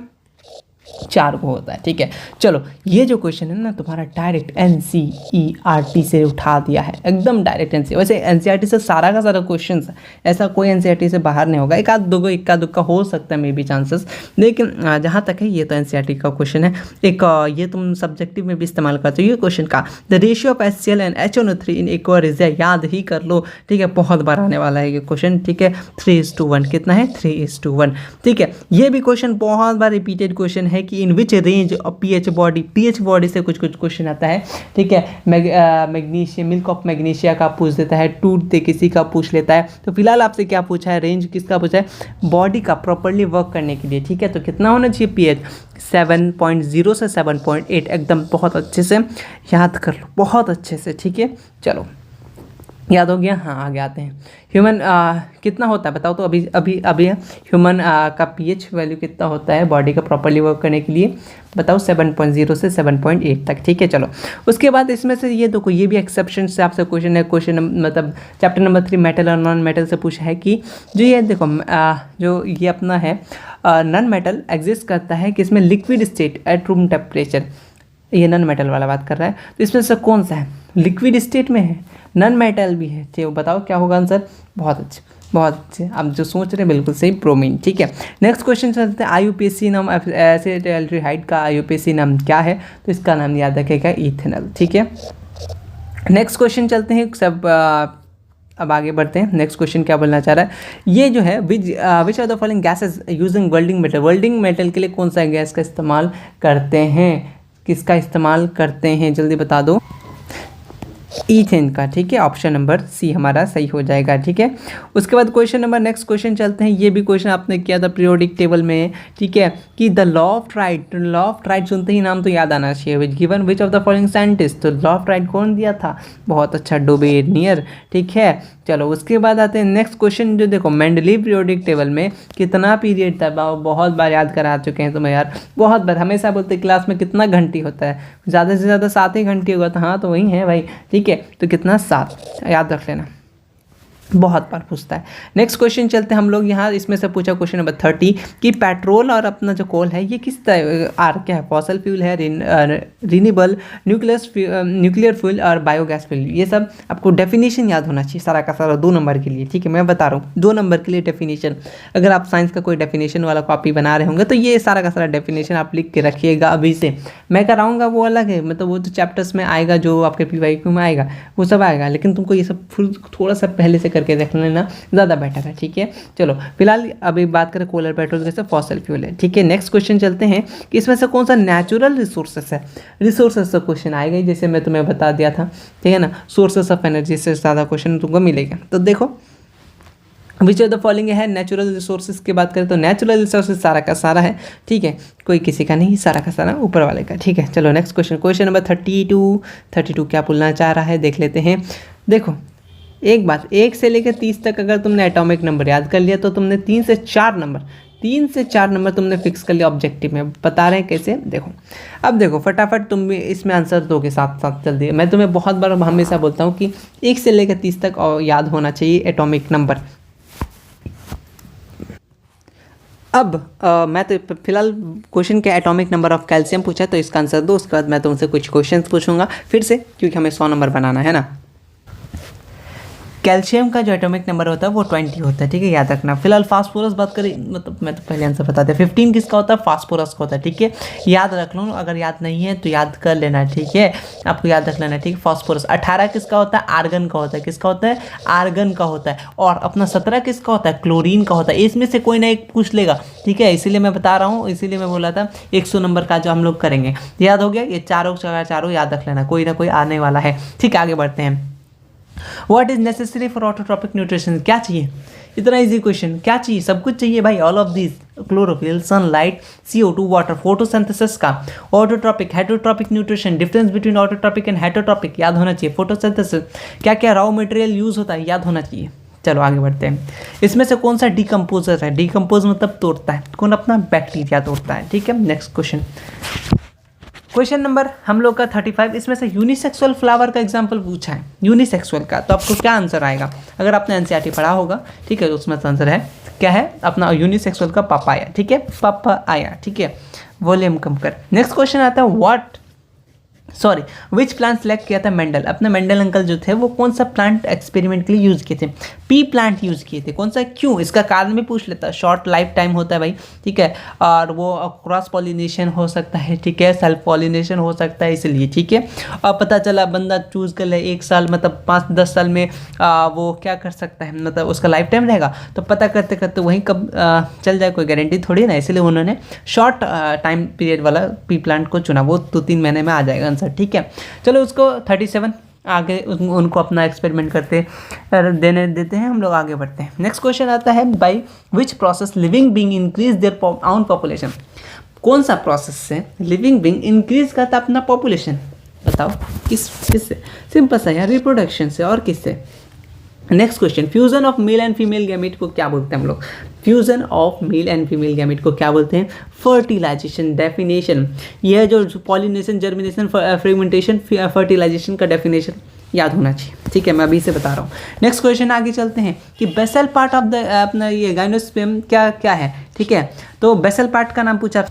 4 को होता है। ठीक है, चलो ये जो क्वेश्चन है ना तुम्हारा डायरेक्ट NCERT से उठा दिया है, एकदम डायरेक्ट NCERT। वैसे NCERT से सारा का सारा क्वेश्चन है, ऐसा कोई NCERT से बाहर नहीं होगा, एकाध दो इक्का दुक्का हो सकता है मे बी चांसेस, लेकिन जहाँ तक है ये तो NCERT का क्वेश्चन है। एक ये तुम सब्जेक्टिव में भी इस्तेमाल करते हो ये क्वेश्चन का, the ratio of HCl and HNO3 in aqua ratio, याद ही कर लो। ठीक है, बहुत बार आने वाला है ये क्वेश्चन। ठीक है, 3:1 कितना है? 3:1। ठीक है, ये भी क्वेश्चन बहुत बार रिपीटेड क्वेश्चन है कि in which range of pH body से कुछ क्वेश्चन आता है। ठीक है, मैग्नीशियम, मिल्क ऑफ मैग्नीशिया का पूछ देता है, टूथ दे किसी का पूछ लेता है। तो फिलहाल आपसे क्या पूछा है? रेंज किसका पूछा है? बॉडी का प्रॉपर्ली वर्क करने के लिए। ठीक है, तो कितना होना चाहिए पीएच? 7.0 से 7.8, एकदम बहुत अच्छे से याद कर लो, बहुत अच्छे से। ठीक है, चलो याद हो गया। हाँ, आगे आते हैं। ह्यूमन कितना होता है बताओ तो? अभी ह्यूमन का पीएच वैल्यू कितना होता है बॉडी का प्रॉपर्ली वर्क करने के लिए? बताओ 7.0 से 7.8 तक। ठीक है, चलो उसके बाद इसमें से ये देखो, ये भी एक्सेप्शन से आपसे क्वेश्चन है। क्वेश्चन मतलब चैप्टर नंबर 3 मेटल और नॉन मेटल से पूछा है कि जो ये देखो जो ये अपना है नॉन मेटल एग्जिस्ट करता है कि इसमें liquid state at room temperature, ये नॉन मेटल वाला बात कर रहा है। तो इसमें से कौन सा है? लिक्विड स्टेट में है, नॉन मेटल भी है। ठीक, बताओ क्या होगा आंसर? बहुत अच्छे, बहुत अच्छे, आप जो सोच रहे हैं बिल्कुल सही, ब्रोमीन। ठीक है, नेक्स्ट क्वेश्चन चलते हैं। IUPAC नाम एसिटाल्डिहाइड का IUPAC नाम क्या है? तो इसका नाम याद रखेगा इथेनॉल। ठीक है, नेक्स्ट क्वेश्चन चलते हैं। सब अब आगे बढ़ते हैं। नेक्स्ट क्वेश्चन क्या बोलना चाह रहा है, ये जो है which are the following gases using welding metal, welding metal के लिए कौन सा गैस का इस्तेमाल करते हैं, किसका इस्तेमाल करते हैं, जल्दी बता दो। ईथेन का, ठीक है, ऑप्शन नंबर सी हमारा सही हो जाएगा, ठीक है। उसके बाद क्वेश्चन नंबर, नेक्स्ट क्वेश्चन चलते हैं। ये भी क्वेश्चन आपने किया था पीरियोडिक टेबल में, ठीक है, कि the law of right, law of right सुनते ही नाम तो याद आना चाहिए, which given which of the following scientist, तो लॉ ऑफ राइट कौन दिया था, बहुत अच्छा, डोबेनियर, ठीक है। चलो उसके बाद आते हैं नेक्स्ट क्वेश्चन, जो देखो मेंडलीव पीरियोडिक टेबल में कितना पीरियड था, बहुत बार याद करा चुके हैं तुम्हें यार, बहुत बार, हमेशा बोलते क्लास में कितना घंटी होता है, ज़्यादा से ज़्यादा 7 ही घंटी होगा, तो हाँ तो वही है भाई, ठीक है, तो कितना 7 याद रख लेना, बहुत बार पूछता है। नेक्स्ट क्वेश्चन चलते हैं हम लोग यहाँ, इसमें से पूछा क्वेश्चन नंबर 30 कि पेट्रोल और अपना जो कोल है ये किस आर क्या है, फॉसल फ्यूल है, रिन्यूएबल, न्यूक्लियर फ्यूल और बायोगैस फ्यूल, ये सब आपको डेफिनेशन याद होना चाहिए सारा का सारा 2 नंबर के लिए, ठीक है, मैं बता रहा हूँ 2 नंबर के लिए डेफिनेशन। अगर आप साइंस का कोई डेफिनेशन वाला कॉपी बना रहे होंगे तो ये सारा का सारा डेफिनेशन आप लिख के रखिएगा अभी से, मैं कराऊंगा वो अलग है, मतलब वो तो चैप्टर्स में आएगा, जो आपके PYQ में आएगा वो सब आएगा, लेकिन तुमको ये सब थोड़ा सा पहले से करके देख लेना ज़्यादा बेटर है, ठीक है। चलो फिलहाल अभी बात करें कोल और पेट्रोल कैसे फॉसल फ्यूल है, ठीक है। नेक्स्ट क्वेश्चन चलते हैं कि इसमें से कौन सा नेचुरल रिसोर्सेस है, रिसोर्सेस का क्वेश्चन आएगा ही, जैसे मैं तुम्हें बता दिया था, ठीक है ना, सोर्सेस ऑफ एनर्जी से ज़्यादा क्वेश्चन तुमको मिलेगा। तो देखो विच ऑफ द फॉलोइंग है नेचुरल रिसोर्सेज की बात करें तो नेचुरल रिसोर्सेज सारा का सारा है, ठीक है, कोई किसी का नहीं, सारा का सारा ऊपर वाले का, ठीक है। चलो नेक्स्ट क्वेश्चन, क्वेश्चन नंबर 32 क्या बोलना चाह रहा है देख लेते हैं। देखो एक बात, 1 से लेकर 30 तक अगर तुमने एटॉमिक नंबर याद कर लिया तो तुमने 3 से 4 नंबर तुमने फिक्स कर लिया ऑब्जेक्टिव में, बता रहे हैं कैसे, देखो अब देखो फटाफट तुम भी इसमें आंसर दोगे साथ साथ जल्दी। मैं तुम्हें बहुत बार हमेशा बोलता हूँ कि 1 से लेकर 30 तक याद होना चाहिए एटॉमिक नंबर। अब मैं तो फिलहाल क्वेश्चन के एटॉमिक नंबर ऑफ कैल्शियम पूछा तो इसका आंसर दो, उसके बाद मैं तुमसे कुछ क्वेश्चन पूछूंगा फिर से, क्योंकि हमें 100 नंबर बनाना है ना। कैल्शियम का जो एटॉमिक नंबर होता है वो 20 होता है, ठीक है, याद रखना। फिलहाल फास्फोरस बात करें, मतलब मैं तो पहले आंसर बता दिया, 15 किसका होता है, फास्फोरस का होता है, ठीक है, याद रख लो, अगर याद नहीं है तो याद कर लेना, ठीक है, आपको याद रख लेना, ठीक है। फास्फोरस 18 किसका होता है, आर्गन का होता है, किसका होता है, आर्गन का होता है। और अपना 17 किसका होता है, क्लोरीन का होता है। इसमें से कोई ना एक पूछ लेगा, ठीक है, इसीलिए मैं बता रहा हूँ, इसीलिए मैं बोला था 100 नंबर का जो हम लोग करेंगे, याद हो गया, ये चारों याद रख लेना, कोई ना कोई आने वाला है, ठीक है। आगे बढ़ते हैं। What is necessary for autotrophic nutrition, क्या चाहिए, इतना इजी क्वेश्चन, क्या चाहिए, सब कुछ चाहिए भाई, all of this, chlorophyll, sunlight, CO2, water, photosynthesis का। Autotrophic, heterotrophic nutrition, difference between autotrophic and heterotrophic, याद होना चाहिए। फोटोसिंथेसिस, क्या क्या रॉ मटेरियल यूज होता है, याद होना चाहिए। चलो आगे बढ़ते हैं। इसमें से कौन सा डिकम्पोजर है, डिकम्पोज मतलब तोड़ता है, कौन, अपना बैक्टीरिया तोड़ता है, ठीक है। नेक्स्ट क्वेश्चन, क्वेश्चन नंबर हम लोग का 35, इसमें से यूनिसेक्सुअल फ्लावर का एग्जांपल पूछा है, यूनिसेक्सुअल का, तो आपको क्या आंसर आएगा, अगर आपने NCERT पढ़ा होगा, ठीक है, तो उसमें आंसर है क्या है, अपना यूनिसेक्सुअल का पपाया, ठीक है, पपाया, ठीक है, वॉल्यूम कम कर। नेक्स्ट क्वेश्चन आता है विच प्लांट सेलेक्ट किया था मेंडल, अपने मेंडल अंकल जो थे वो कौन सा प्लांट एक्सपेरिमेंट के लिए यूज़ किए थे, पी प्लांट यूज़ किए थे, कौन सा, क्यों, इसका कारण भी पूछ लेता है। शॉर्ट लाइफ टाइम होता है भाई, ठीक है, और वो क्रॉस पॉलिनेशन हो सकता है, ठीक है, सेल्फ पॉलिनेशन हो सकता है, इसलिए, ठीक है। और पता चला बंदा चूज़ कर ले 1 साल, मतलब 5-10 साल में वो क्या कर सकता है, मतलब उसका लाइफ टाइम रहेगा, तो पता करते करते वहीं कब चल जाए, कोई गारंटी थोड़ी ना, इसलिए उन्होंने शॉर्ट टाइम पीरियड वाला पी प्लांट को चुना, वो 2-3 महीने में आ जाएगा आंसर, ठीक है। चलो उसको 37 आगे उनको अपना एक्सपेरिमेंट करते देते हैं, हम लोग आगे बढ़ते हैं। नेक्स्ट क्वेश्चन आता है, by which process living being increase their own population, कौन सा प्रोसेस से लिविंग बीइंग इंक्रीज करता अपना पॉपुलेशन, बताओ किससे, सिंपल सा यार, रिप्रोडक्शन से, और किससे। Next question, fusion of male and female gamete को क्या बोलते हैं हम लोग, fusion of male and female gamete को क्या बोलते हैं, फर्टिलाइजेशन। डेफिनेशन, यह जो पॉलिनेशन, जर्मिनेशन, फ्रेगमेंटेशन, फर्टिलाइजेशन का डेफिनेशन याद होना चाहिए, ठीक है, मैं अभी से बता रहा हूँ। नेक्स्ट क्वेश्चन आगे चलते हैं कि बेसल पार्ट ऑफ द अपना ये गाइनोस्पर्म क्या क्या है, ठीक है, तो बेसल पार्ट का नाम पूछा,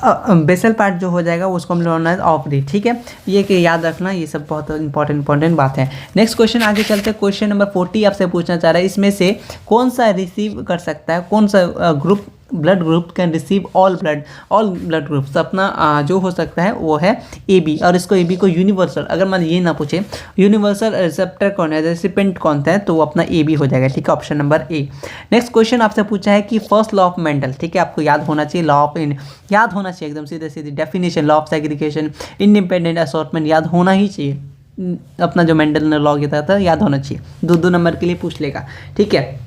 बेसल पार्ट जो हो जाएगा उसको हम लोग ऑफरी, ठीक है, ये कि याद रखना, ये सब बहुत इंपॉर्टेंट बात है। नेक्स्ट क्वेश्चन आगे चलते हैं, क्वेश्चन नंबर 40 आपसे पूछना चाह रहा है, इसमें से कौन सा रिसीव कर सकता है, कौन सा group blood group can receive all blood groups, अपना जो हो सकता है वो है AB, और इसको AB को यूनिवर्सल, अगर मान ये ना पूछे यूनिवर्सल रिसेप्टर कौन है, रेसिपिएंट कौन है, तो वो अपना AB हो जाएगा, ठीक है, option number A। Next question आपसे पूछा है कि फर्स्ट लॉ ऑफ मेंडल, ठीक है, आपको याद होना चाहिए, लॉ ऑफ याद होना चाहिए एकदम सीधे सीधे, definition, law of segregation, independent assortment याद होना ही चाहिए, अपना जो मेंडल ने लॉ किया था याद होना चाहिए, 2 नंबर के लिए पूछ लेगा, ठीक है।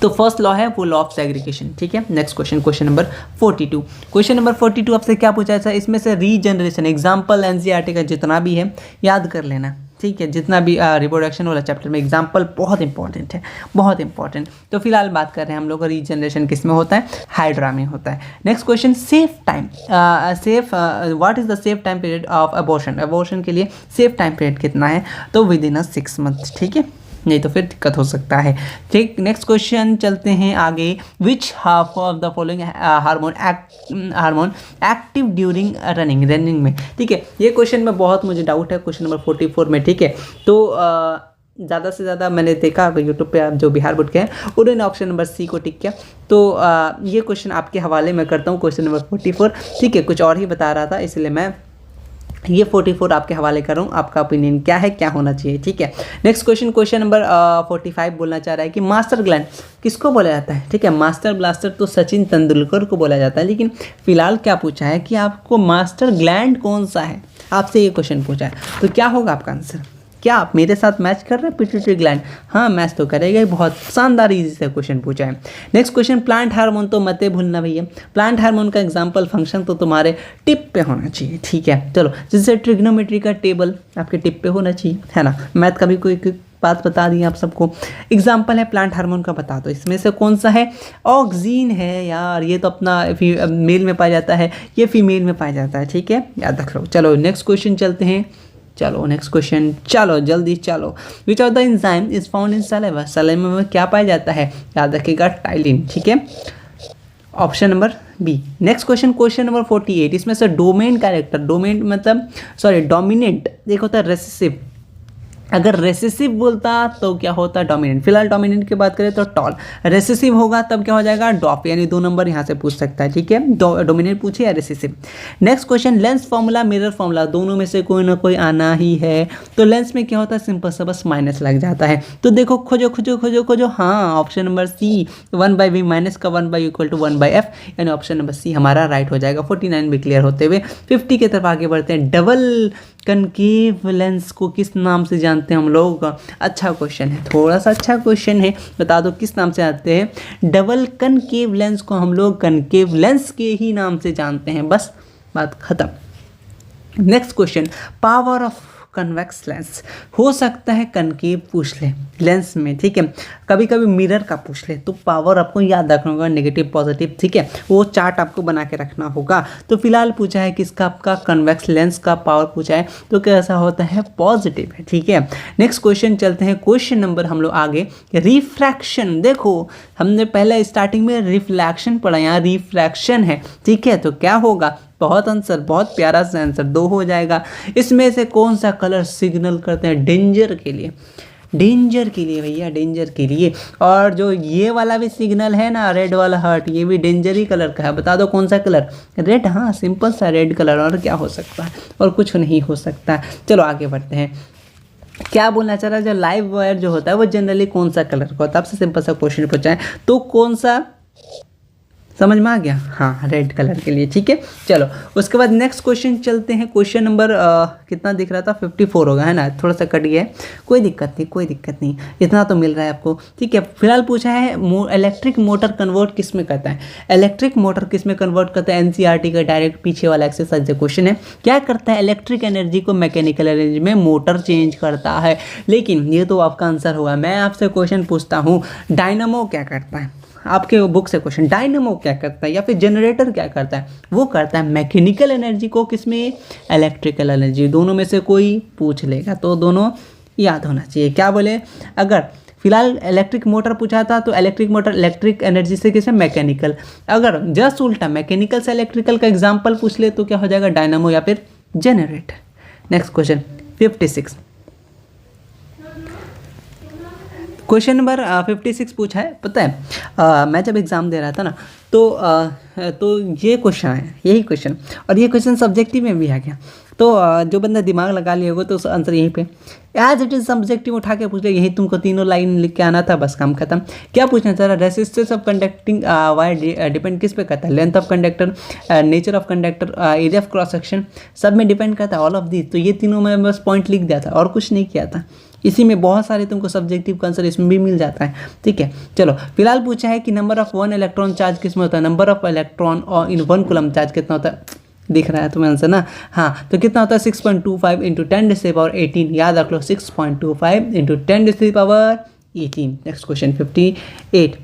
तो फर्स्ट लॉ है वो लॉ ऑफ सेग्रीगेशन, ठीक है। Next question number 42। Question number 42 आपसे क्या पूछा है, इसमें से रीजनरेशन एग्जाम्पल एनसीईआरटी का जितना भी है याद कर लेना, ठीक है, जितना भी रिप्रोडक्शन वाला चैप्टर में एग्जाम्पल बहुत इंपॉर्टेंट है, बहुत इंपॉर्टेंट। तो फिलहाल बात कर रहे हैं हम लोग रीजनरेशन किस में होता है, हाइड्रा में होता है। Next question, safe time, what is the safe time period of abortion, abortion के लिए सेफ टाइम पीरियड कितना है, तो विद इन 6 मंथ, ठीक है, नहीं तो फिर दिक्कत हो सकता है, ठीक। नेक्स्ट क्वेश्चन चलते हैं आगे, which half of the following hormone active during running में, ठीक है। ये क्वेश्चन में बहुत मुझे डाउट है, क्वेश्चन नंबर 44 में, ठीक है। तो ज़्यादा से ज़्यादा मैंने देखा यूट्यूब पे, आप जो बिहार बोर्ड के हैं उन्होंने ऑप्शन नंबर C को टिक किया, तो ये क्वेश्चन आपके हवाले में करता हूँ, क्वेश्चन नंबर 44, ठीक है, कुछ और ही बता रहा था इसलिए मैं ये 44 आपके हवाले कर रहा हूँ, आपका ओपिनियन क्या है, क्या होना चाहिए, ठीक है। नेक्स्ट क्वेश्चन नंबर 45 बोलना चाह रहा है कि मास्टर ग्लैंड किसको बोला जाता है, ठीक है। मास्टर ब्लास्टर तो सचिन तेंदुलकर को बोला जाता है, लेकिन फिलहाल क्या पूछा है कि आपको मास्टर ग्लैंड कौन सा है, आपसे ये क्वेश्चन पूछा है, तो क्या होगा आपका आंसर। क्या आप मेरे साथ मैच कर रहे हैं, पिट्यूटरी ग्लैंड, हाँ मैच तो करेगा ही, बहुत शानदार इजी से क्वेश्चन पूछा है। नेक्स्ट क्वेश्चन, प्लांट हार्मोन तो मत भूलना भैया, प्लांट हार्मोन का एग्जांपल फंक्शन तो तुम्हारे टिप पे होना चाहिए, ठीक है। चलो, जैसे ट्रिग्नोमेट्री का टेबल आपके टिप पे होना चाहिए, है ना। मैथ का भी कोई बात बता दी आप सबको, एग्जाम्पल है प्लांट हार्मोन का, बता दो इसमें से कौन सा है, ऑक्सीन है यार, ये तो अपना मेल में पाया जाता है, ये फीमेल में पाया जाता है, ठीक है, याद रख लो। चलो नेक्स्ट क्वेश्चन चलते हैं, चलो नेक्स्ट क्वेश्चन, चलो जल्दी चलो, विच of the enzyme is found in saliva, saliva में क्या पाया जाता है, याद रखिएगा टाइलिन, ठीक है, option number B। Next question number 48, इसमें से डोमेन कैरेक्टर, डोमेन मतलब सॉरी डोमिनेंट, एक होता है रेसेसिव, अगर रेसेसिव बोलता तो क्या होता है डोमिनेंट, फिलहाल डोमिनेंट की बात करें तो टॉल, रेसेसिव होगा तब क्या हो जाएगा डॉप, यानी 2 नंबर यहाँ से पूछ सकता है, ठीक है, डोमिनेंट पूछे या recessive. Next question, lens formula mirror formula, दोनों में से कोई ना कोई आना ही है, तो लेंस में क्या होता है सिंपल सा बस माइनस लग जाता है, तो देखो खोजो, हाँ option number C, 1/v minus का 1/u इक्वल टू 1/f, यानी ऑप्शन नंबर C हमारा राइट हो जाएगा। 49 भी क्लियर होते हुए 50 की तरफ आगे बढ़ते हैं। डबल कनकेव लेंस को किस नाम से जानते हैं हम लोग, अच्छा क्वेश्चन है, थोड़ा सा अच्छा क्वेश्चन है, बता दो किस नाम से जानते हैं। डबल कनकेव लेंस को हम लोग कनकेव लेंस के ही नाम से जानते हैं, बस बात खत्म। Next question, power of convex lens, हो सकता है कनकेव पूछ ले लेंस में, ठीक है, कभी कभी मिरर का पूछ ले, तो पावर आपको याद रखना होगा, नेगेटिव पॉजिटिव, ठीक है, वो चार्ट आपको बना के रखना होगा। तो फिलहाल पूछा है किसका, आपका कन्वेक्स लेंस का पावर पूछा है, तो कैसा होता है पॉजिटिव है, ठीक है। नेक्स्ट क्वेश्चन चलते हैं, क्वेश्चन नंबर हम लोग आगे, रिफ्रैक्शन, देखो हमने पहले स्टार्टिंग में रिफ्लैक्शन पढ़ा, यहाँ रिफ्रैक्शन है, ठीक है, तो क्या होगा, बहुत आंसर, बहुत प्यारा सा आंसर 2 हो जाएगा। इसमें से कौन सा कलर सिग्नल करते हैं डेंजर के लिए, डेंजर के लिए भैया, डेंजर के लिए। और जो ये वाला भी सिग्नल है ना, रेड वाला हार्ट, ये भी डेंजर ही कलर का है, बता दो कौन सा कलर, रेड, हाँ सिंपल सा रेड कलर, और क्या हो सकता है, और कुछ नहीं हो सकता। चलो आगे बढ़ते हैं, क्या बोलना चाह रहा है, जो लाइव वायर जो होता है वो जनरली कौन सा कलर का होता है, आपसे सिंपल सा क्वेश्चन पूछा है, तो कौन सा, समझ में आ गया, हाँ रेड कलर के लिए, ठीक है। चलो उसके बाद नेक्स्ट क्वेश्चन चलते हैं, क्वेश्चन नंबर कितना दिख रहा था 54 होगा, है ना, थोड़ा सा कट गया है, कोई दिक्कत नहीं, इतना तो मिल रहा है आपको, ठीक है। फिलहाल पूछा है इलेक्ट्रिक मोटर कन्वर्ट किस में करता है, इलेक्ट्रिक मोटर किस में कन्वर्ट करता है, एनसीईआरटी का डायरेक्ट पीछे वाला एक्सरसाइज क्वेश्चन है, क्या करता है, इलेक्ट्रिक एनर्जी को मैकेनिकल एनर्जी में मोटर चेंज करता है। लेकिन ये तो आपका आंसर होगा, मैं आपसे क्वेश्चन पूछता हूँ, डायनामो क्या करता है, आपके बुक से क्वेश्चन, डायनामो क्या करता है या फिर जनरेटर क्या करता है, वो करता है मैकेनिकल एनर्जी को किसमें, इलेक्ट्रिकल एनर्जी, दोनों में से कोई पूछ लेगा तो दोनों याद होना चाहिए। क्या बोले, अगर फिलहाल इलेक्ट्रिक मोटर पूछा था तो इलेक्ट्रिक मोटर इलेक्ट्रिक एनर्जी से किसमें, मैकेनिकल, अगर जस्ट उल्टा मैकेनिकल से इलेक्ट्रिकल का एग्जाम्पल पूछ ले तो क्या हो जाएगा, डायनामो या फिर generator. Next question 56, question number 56 पूछा है। पता है मैं जब एग्ज़ाम दे रहा था ना तो ये क्वेश्चन है, यही क्वेश्चन, और ये क्वेश्चन सब्जेक्टिव में भी आ गया। तो जो बंदा दिमाग लगा लिया होगा तो उसका आंसर यहीं पे एज इट इज़ सब्जेक्टिव उठा के पूछ ले, यही तुमको तीनों लाइन लिख के आना था, बस काम खत्म। क्या पूछना चाह रहा, resistance of conducting wire depend किस पे करता है, length of conductor, nature of conductor, area of cross section, सब में डिपेंड करता है, ऑल ऑफ दिस। तो ये तीनों में बस पॉइंट लिख दिया था और कुछ नहीं किया था। इसी में बहुत सारे तुमको सब्जेक्टिव का आंसर इसमें भी मिल जाता है, ठीक है। चलो फिलहाल पूछा है कि number of one electron charge किस में होता है, नंबर ऑफ इलेक्ट्रॉन और इन 1 कूलम चार्ज कितना होता है, दिख रहा है तुम्हें आंसर ना। हाँ, तो कितना होता है 6.25 इंटू 10⁻18, याद रख लो 6.25 इंटू 10⁻18। नेक्स्ट क्वेश्चन 58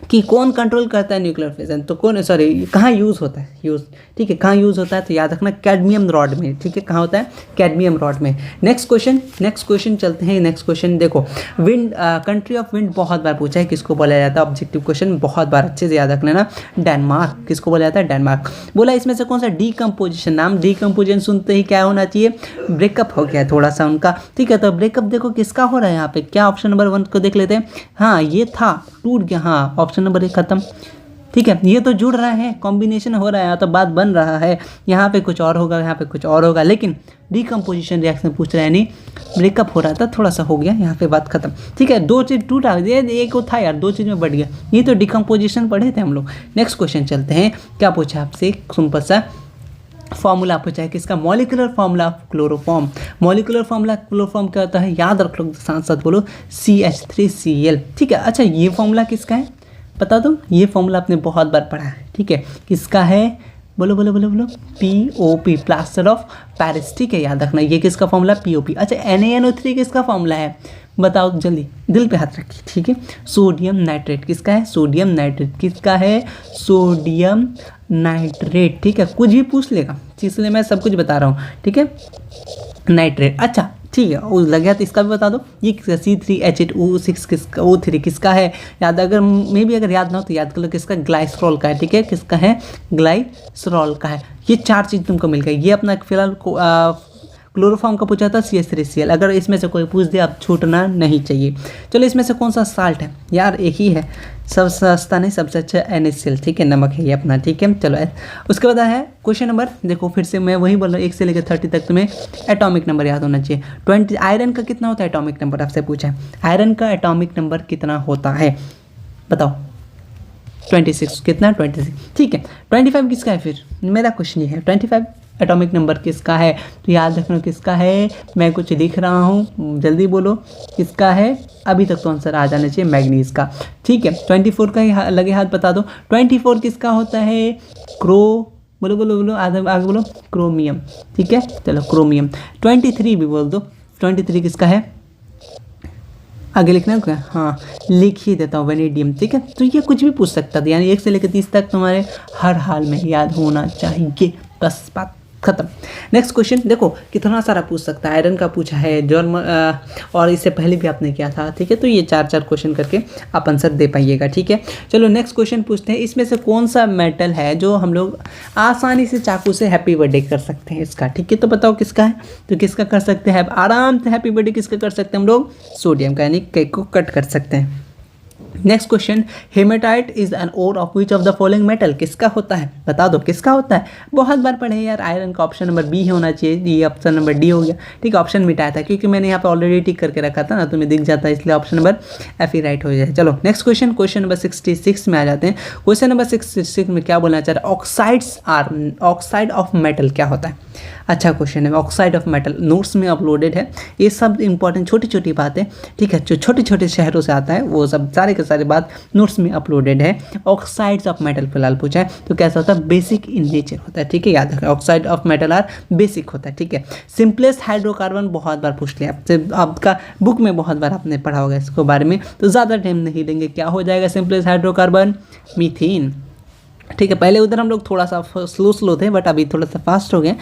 कि कौन कंट्रोल करता है न्यूक्लियर फिजन, तो कौन, सॉरी, कहाँ यूज़ होता है, ठीक है, कहाँ यूज़ होता है, तो याद रखना कैडमियम रॉड में, ठीक है, कहाँ होता है, कैडमियम रॉड में। नेक्स्ट क्वेश्चन चलते हैं। नेक्स्ट क्वेश्चन देखो, विंड, कंट्री ऑफ विंड बहुत बार पूछा है, किसको बोला जाता है, ऑब्जेक्टिव क्वेश्चन बहुत बार, अच्छे से याद रख लेना, डेनमार्क। किसको बोला जाता है, डेनमार्क। बोला इसमें से कौन सा डीकम्पोजिशन, नाम डीकम्पोजिशन सुनते ही क्या होना चाहिए, ब्रेकअप हो गया थोड़ा सा उनका, ठीक है। तो ब्रेकअप देखो किसका हो रहा है यहाँ पे, क्या ऑप्शन नंबर 1 को देख लेते हैं। हाँ, ये था, टूट गया, हाँ, ऑप्शन नंबर 1 खत्म, ठीक है। ये तो जुड़ रहा है, कॉम्बिनेशन हो रहा है, तो बात बन रहा है, यहाँ पे कुछ और होगा, यहाँ पे कुछ और होगा, लेकिन डीकम्पोजिशन रिएक्शन पूछ रहा है, नहीं ब्रेकअप हो रहा था, थोड़ा सा हो गया, यहाँ पे बात खत्म, ठीक है। 2 चीज़ टूटा, ये एक था यार, 2 चीज़ में बढ़ गया, ये तो डीकम्पोजिशन पढ़े थे हम लोग। नेक्स्ट क्वेश्चन चलते हैं। क्या पूछा आपसे, सिंपल सा फॉर्मूला पूछा है, किसका, molecular formula of chloroform. Molecular formula chloroform क्या होता है, याद रख लो, साथ साथ बोलो, CH3Cl, ठीक है। अच्छा, ये फॉर्मूला किसका है बता दो, ये फॉर्मूला आपने बहुत बार पढ़ा है, ठीक है। किसका है, बोलो बोलो बोलो बोलो, POP, प्लास्टर ऑफ पेरिस, ठीक है, याद रखना, ये किसका फॉर्मूला, POP। अच्छा, NaNO3 किसका फॉर्मूला है, बताओ जल्दी, दिल पे हाथ रखिए, ठीक है। सोडियम नाइट्रेट किसका है, सोडियम नाइट्रेट किसका है, सोडियम नाइट्रेट, ठीक है। कुछ भी पूछ लेगा, इसलिए मैं सब कुछ बता रहा हूँ, ठीक है, नाइट्रेट। अच्छा, ठीक है, वो लग गया, तो इसका भी बता दो, ये किसका, C3H8O6 किसका, O3 किसका है, याद, अगर मे भी अगर याद ना हो तो याद कर लो, किसका, ग्लाइसरॉल का है, ठीक है, किसका है, ग्लाइसरॉल का है। ये 4 चीज़ तुमको मिल गई। ये अपना फिलहाल क्लोरोफॉर्म का पूछा था, CH3Cl। अगर इसमें से कोई पूछ दे, आप छूटना नहीं चाहिए। चलो, इसमें से कौन सा साल्ट है, यार एक ही है, सब सस्ता नहीं, सबसे अच्छा NaCl, ठीक है, नमक है ये अपना, ठीक है। चलो, उसके बाद है क्वेश्चन नंबर, देखो फिर से मैं वही बोल रहा हूँ, 1 से लेकर 30 तक तुम्हें एटॉमिक नंबर याद होना चाहिए। 20 आयरन का कितना होता है एटॉमिक नंबर, आपसे पूछा है, आयरन का एटॉमिक नंबर कितना होता है, बताओ। 26, कितना, 26, ठीक है। 25 किसका है, फिर मेरा क्वेश्चन ये है, 25 एटॉमिक नंबर किसका है, तो याद रखना किसका है, मैं कुछ लिख रहा हूँ, जल्दी बोलो किसका है, अभी तक तो आंसर आ जाना चाहिए, मैग्नीज का, ठीक है। 24 का ही लगे हाथ बता दो, 24 किसका होता है, बोलो बोलो बोलो, आगे बोलो, क्रोमियम, ठीक है। चलो, क्रोमियम। 23 भी बोल दो, 23 किसका है, आगे लिखना है क्या, हाँ लिख ही देता हूँ, वेनेडियम, ठीक है। तो ये कुछ भी पूछ सकता था, यानी 1 से लेकर 30 तक तुम्हारे हर हाल में याद होना चाहिए, बस बात खत्म। नेक्स्ट क्वेश्चन देखो, कितना सारा पूछ सकता है, आयरन का पूछा है, जर्मन, और इससे पहले भी आपने किया था, ठीक है। तो ये 4 क्वेश्चन करके आप आंसर दे पाइएगा, ठीक है। चलो नेक्स्ट क्वेश्चन पूछते हैं, इसमें से कौन सा मेटल है जो हम लोग आसानी से चाकू से हैप्पी बर्थडे कर सकते हैं इसका, ठीक है। तो बताओ किसका है, तो किसका कर सकते हैं आराम से हैप्पी बर्थडे, किसका कर सकते हैं हम लोग, सोडियम का, यानी केक को कट कर सकते हैं। Next question, hematite is an ore of which of the following metal, किसका होता है, बता दो किसका होता है, बहुत बार पढ़े यार, आयरन का ऑप्शन नंबर बी होना चाहिए, ये ऑप्शन नंबर डी हो गया, ठीक है। ऑप्शन मिटाया था क्योंकि मैंने यहाँ पे ऑलरेडी टिक करके रखा था ना, तुम्हें दिख जाता है, इसलिए ऑप्शन नंबर F ही राइट हो जाए। चलो नेक्स्ट क्वेश्चन नंबर 66 में आ जाते हैं। क्वेश्चन नंबर 66 में क्या बोलना चाह रहा है, ऑक्साइड ऑफ मेटल क्या होता है, अच्छा क्वेश्चन है, ऑक्साइड ऑफ मेटल नोट्स में अपलोडेड है, ये सब इंपॉर्टेंट छोटी छोटी बातें, ठीक है, जो छोटे छोटे शहरों से आता है वो सब सारे के सारे बात नोट्स में अपलोडेड है। ऑक्साइड्स ऑफ मेटल फिलहाल पूछा है, तो कैसा होता है, बेसिक इन नेचर होता है, ठीक है, याद रखें, oxide of metal are basic होता है, ठीक है। सिंपलेस्ट हाइड्रोकार्बन बहुत बार पूछ लिया आपसे, आपका बुक में बहुत बार आपने पढ़ा होगा इसको बारे में, तो ज़्यादा टाइम नहीं लेंगे, क्या हो जाएगा सिंपलेस्ट हाइड्रोकार्बन, मीथेन, ठीक है। पहले उधर हम लोग थोड़ा सा स्लो थे, बट अभी थोड़ा सा फास्ट हो गए,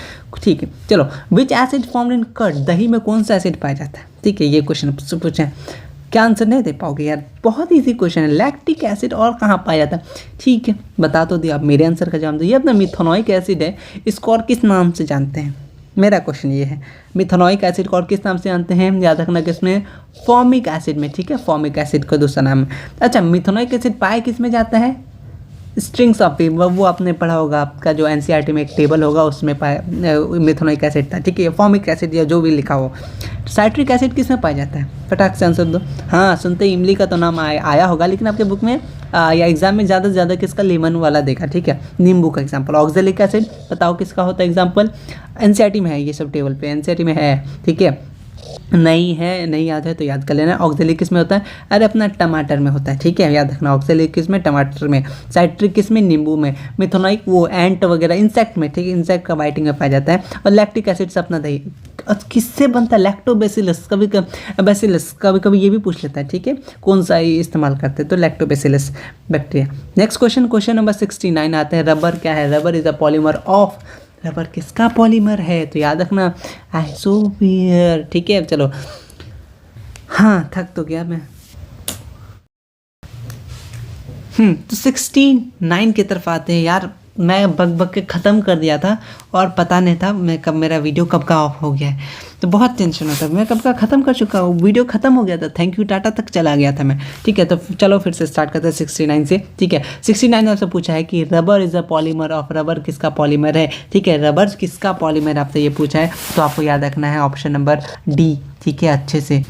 ठीक है। चलो, which acid formed in curd, दही में कौन सा एसिड पाया जाता है, ठीक है, ये क्वेश्चन पूछे, क्या आंसर नहीं दे पाओगे यार, बहुत इजी क्वेश्चन है, लैक्टिक एसिड और कहाँ पाया जाता है, ठीक है, बता तो दिया, आप मेरे आंसर का जवाब दो, ये अपना मिथेनोइक एसिड है, इसको और किस नाम से जानते हैं, मेरा क्वेश्चन ये है, मिथेनोइक एसिड को और किस नाम से जानते हैं? याद रखना किसमें, फॉर्मिक एसिड में, ठीक है, फॉर्मिक एसिड का दूसरा नाम है। अच्छा, मिथेनोइक एसिड पाया किस में जाता है? स्ट्रिंग्स ऑफ वो आपने पढ़ा होगा, आपका जो एनसीईआरटी में एक टेबल होगा उसमें पाया मिथेनोइक एसिड था, ठीक है, फॉर्मिक एसिड या जो भी लिखा हो। साइट्रिक एसिड किस में पाया जाता है? फटाक से आंसर दो। हाँ, सुनते ही इमली का तो नाम आया होगा, लेकिन आपके बुक में या एग्जाम में ज़्यादा से ज़्यादा किसका, लेमन वाला देखा, ठीक है, नींबू का एग्जाम्पल। ऑक्जेलिक एसिड बताओ किसका होता है एग्जाम्पल? एनसीईआरटी में है ये सब, टेबल पे एनसीईआरटी में है, ठीक है, नहीं है, नहीं याद है तो याद कर लेना। ऑक्जेलिक किस में होता है? अरे अपना टमाटर में होता है, ठीक है, याद रखना। ऑक्जेलिक किस में? टमाटर में। साइट्रिक किस में? नींबू में। मिथेनोइक वो एंट वगैरह इंसेक्ट में, ठीक है, इंसेक्ट का बाइटिंग में पाया जाता है। और लैक्टिक एसिड से अपना दही किससे बनता है? लैक्टोबैसिलस। कभी कभी ये भी पूछ लेता है, ठीक है, कौन सा इस्तेमाल करते हैं? तो lactobacillus bacteria. Next question number 69 आते हैं, रबर क्या है? Rubber is a polymer of, rubber किसका पॉलीमर है? तो याद रखना आइसोप्रोपेन, ठीक है। चलो, हाँ, थक तो गया मैं। तो 69 की तरफ आते हैं यार। मैं बग के ख़त्म कर दिया था और पता नहीं था मैं कब, मेरा वीडियो कब का ऑफ हो गया है, तो बहुत टेंशन होता है। मैं कब का ख़त्म कर चुका हूँ, वीडियो ख़त्म हो गया था, थैंक यू टाटा तक चला गया था मैं, ठीक है। तो चलो फिर से स्टार्ट करते हैं 69 से, ठीक है। 69 में आपसे पूछा है कि rubber is a polymer of, rubber किसका पॉलीमर है, ठीक है, रबर किसका पॉलीमर आपसे ये पूछा है, तो आपको याद रखना है ऑप्शन नंबर डी, ठीक है, अच्छे से।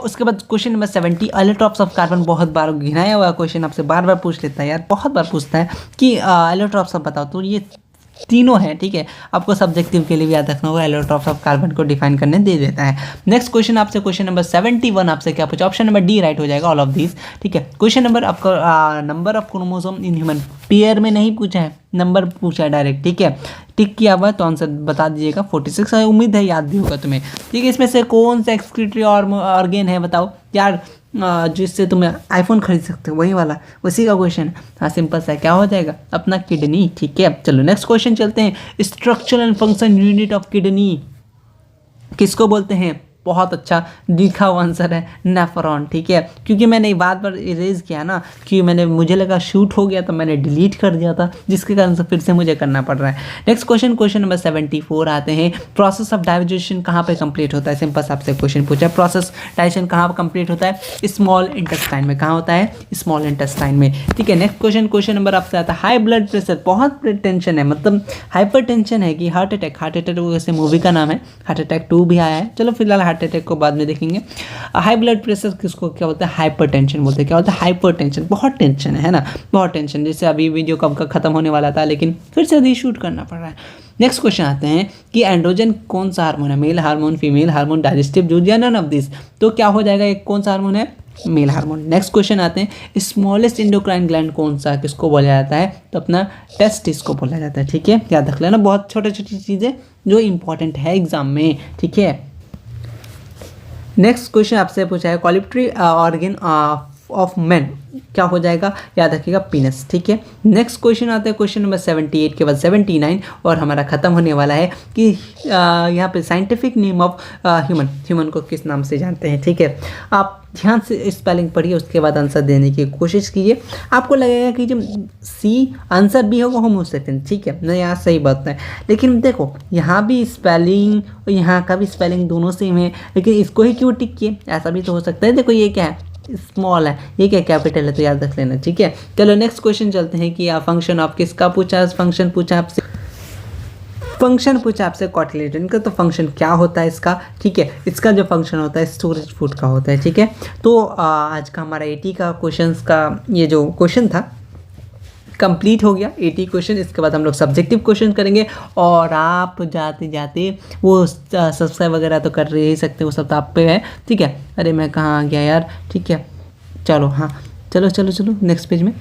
उसके बाद question number 70, allotropes of carbon, बहुत बार घिनाया हुआ क्वेश्चन आपसे बार बार पूछ लेता है यार, बहुत बार पूछता है कि एलोट्रॉप्स ऑफ बताओ, तो ये तीनों है, ठीक है, आपको सब्जेक्टिव के लिए भी याद रखना होगा, एलोट्रॉप्स ऑफ कार्बन को डिफाइन करने दे देता है। नेक्स्ट क्वेश्चन आपसे क्वेश्चन नंबर 71 आपसे क्या पूछा? ऑप्शन नंबर डी राइट हो जाएगा, ऑल ऑफ दिस, ठीक है। क्वेश्चन नंबर आपका number of chromosome in human, pair में नहीं पूछा है, नंबर पूछा है डायरेक्ट, ठीक है, टिक किया हुआ है तो आंसर बता दीजिएगा। 46 है, उम्मीद है याद भी होगा तुम्हें, ठीक है। इसमें से कौन सा एक्सक्रीटरी ऑर्गेन है बताओ यार, जिससे तुम आईफोन खरीद सकते हो, वही वाला, उसी का क्वेश्चन है। हाँ, सिंपल सा, क्या हो जाएगा? अपना किडनी, ठीक है। चलो नेक्स्ट क्वेश्चन चलते हैं, structure and function unit of kidney किसको बोलते हैं? बहुत अच्छा लिखा हुआ आंसर है, नेफ्रॉन, ठीक है, क्योंकि मैंने एक बात पर इरेज किया ना, कि मुझे लगा शूट हो गया तो मैंने डिलीट कर दिया था, जिसके कारण से फिर से मुझे करना पड़ रहा है। नेक्स्ट क्वेश्चन नंबर 74 आते हैं, प्रोसेस ऑफ डाइजेशन कहाँ पे कंप्लीट होता है? सिंपल आपसे क्वेश्चन पूछा है, प्रोसेस डाइजेशन कहाँ पर कंप्लीट होता है? स्मॉल इंटेस्टाइन में। कहाँ होता है? स्मॉल इंटेस्टाइन में, ठीक है। नेक्स्ट क्वेश्चन नंबर आपसे आता है, हाई ब्लड प्रेशर, बहुत टेंशन है, मतलब हाइपर टेंशन है कि हार्ट अटैक वैसे मूवी का नाम है, हार्ट अटैक 2 भी आया है, चलो फिलहाल हार्ट अटैक को बाद में देखेंगे। हाई ब्लड प्रेशर किसको क्या बोलते हैं? हाइपरटेंशन बोलते हैं। क्या होता है? हाइपरटेंशन, बहुत टेंशन है ना, बहुत टेंशन। जैसे अभी वीडियो कब का खत्म होने वाला था, लेकिन फिर से रीशूट करना पड़ रहा है। नेक्स्ट क्वेश्चन आते हैं कि एंड्रोजन कौन सा हार्मोन है? Male hormone, female hormone, digestive juice या नन ऑफ दिस? तो क्या हो जाएगा, एक कौन सा हार्मोन है? Male hormone. नेक्स्ट क्वेश्चन आते हैं, स्मॉलेस्ट इंडोक्राइन ग्लैंड कौन सा, किसको बोला जाता है? तो अपना टेस्टिस को बोला जाता है, ठीक है, याद रख लेना, बहुत छोटी छोटी चीज़ें जो इंपॉर्टेंट है एग्जाम में, ठीक है। नेक्स्ट क्वेश्चन आपसे पूछा है, कॉलिप्ट्री ऑर्गन ऑफ मैन, क्या हो जाएगा? याद रखिएगा, पीनस, ठीक है। नेक्स्ट क्वेश्चन आता है क्वेश्चन नंबर 78 के बाद 79 और हमारा खत्म होने वाला है कि यहाँ पे साइंटिफिक नेम ऑफ ह्यूमन को किस नाम से जानते हैं, ठीक है। आप ध्यान से स्पेलिंग पढ़िए, उसके बाद आंसर देने की कोशिश कीजिए। आपको लगेगा कि जब सी आंसर भी होगा होमो सेकेंड, ठीक है, नहीं यहाँ सही बात है, लेकिन देखो यहाँ भी स्पेलिंग और यहाँ का भी स्पेलिंग दोनों सेम है, लेकिन इसको ही क्यों टिक किए? ऐसा भी तो हो सकता है। देखो ये क्या है, स्मॉल है, ये क्या कैपिटल है, तो याद रख लेना, ठीक है। चलो नेक्स्ट क्वेश्चन चलते हैं कि फंक्शन ऑफ किसका पूछा? फंक्शन पूछा आपसे कॉटिलेडन का, तो फंक्शन क्या होता है इसका, ठीक है। इसका जो फंक्शन होता है स्टोरेज फूड का होता है, ठीक है। तो आज का हमारा 80 का क्वेश्चंस का ये जो क्वेश्चन था कंप्लीट हो गया, 80 क्वेश्चन। इसके बाद हम लोग सब्जेक्टिव क्वेश्चन करेंगे, और आप जाते जाते वो सब्सक्राइब वगैरह तो कर ही सकते हो, वो सब तो आप पे है, ठीक है। अरे मैं कहाँ आ गया यार, ठीक है, चलो, हाँ, चलो नेक्स्ट पेज में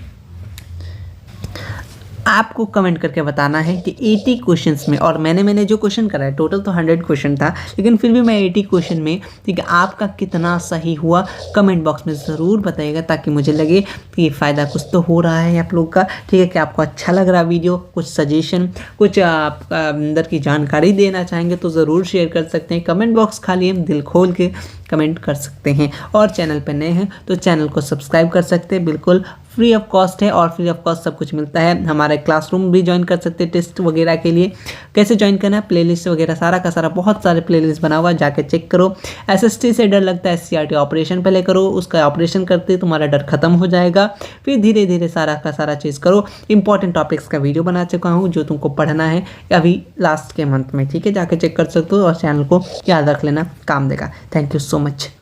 आपको कमेंट करके बताना है कि 80 क्वेश्चंस में, और मैंने जो क्वेश्चन करा है टोटल तो 100 क्वेश्चन था, लेकिन फिर भी मैं 80 क्वेश्चन में, ठीक है, आपका कितना सही हुआ कमेंट बॉक्स में ज़रूर बताइएगा, ताकि मुझे लगे कि फ़ायदा कुछ तो हो रहा है आप लोग का, ठीक है, कि आपको अच्छा लग रहा वीडियो, कुछ सजेशन, कुछ आप अंदर की जानकारी देना चाहेंगे तो ज़रूर शेयर कर सकते हैं। कमेंट बॉक्स खाली हम दिल खोल के कमेंट कर सकते हैं, और चैनल पर नए हैं तो चैनल को सब्सक्राइब कर सकते हैं, बिल्कुल फ्री ऑफ कॉस्ट है और फ्री ऑफ कॉस्ट सब कुछ मिलता है। हमारे क्लासरूम भी ज्वाइन कर सकते हैं टेस्ट वगैरह के लिए। कैसे ज्वाइन करना है, प्लेलिस्ट वगैरह सारा का सारा बहुत सारे प्लेलिस्ट बना हुआ है, जाके चेक करो। एसएसटी से डर लगता है, एससीईआरटी ऑपरेशन पहले करो, उसका ऑपरेशन करते तुम्हारा डर खत्म हो जाएगा, फिर धीरे धीरे सारा का सारा चीज़ करो। इंपॉर्टेंट टॉपिक्स का वीडियो बना चुका हूँ जो तुमको पढ़ना है अभी लास्ट के मंथ में, ठीक है, जाके चेक कर सकते हो और चैनल को याद रख लेना, काम देगा। Thank you so much.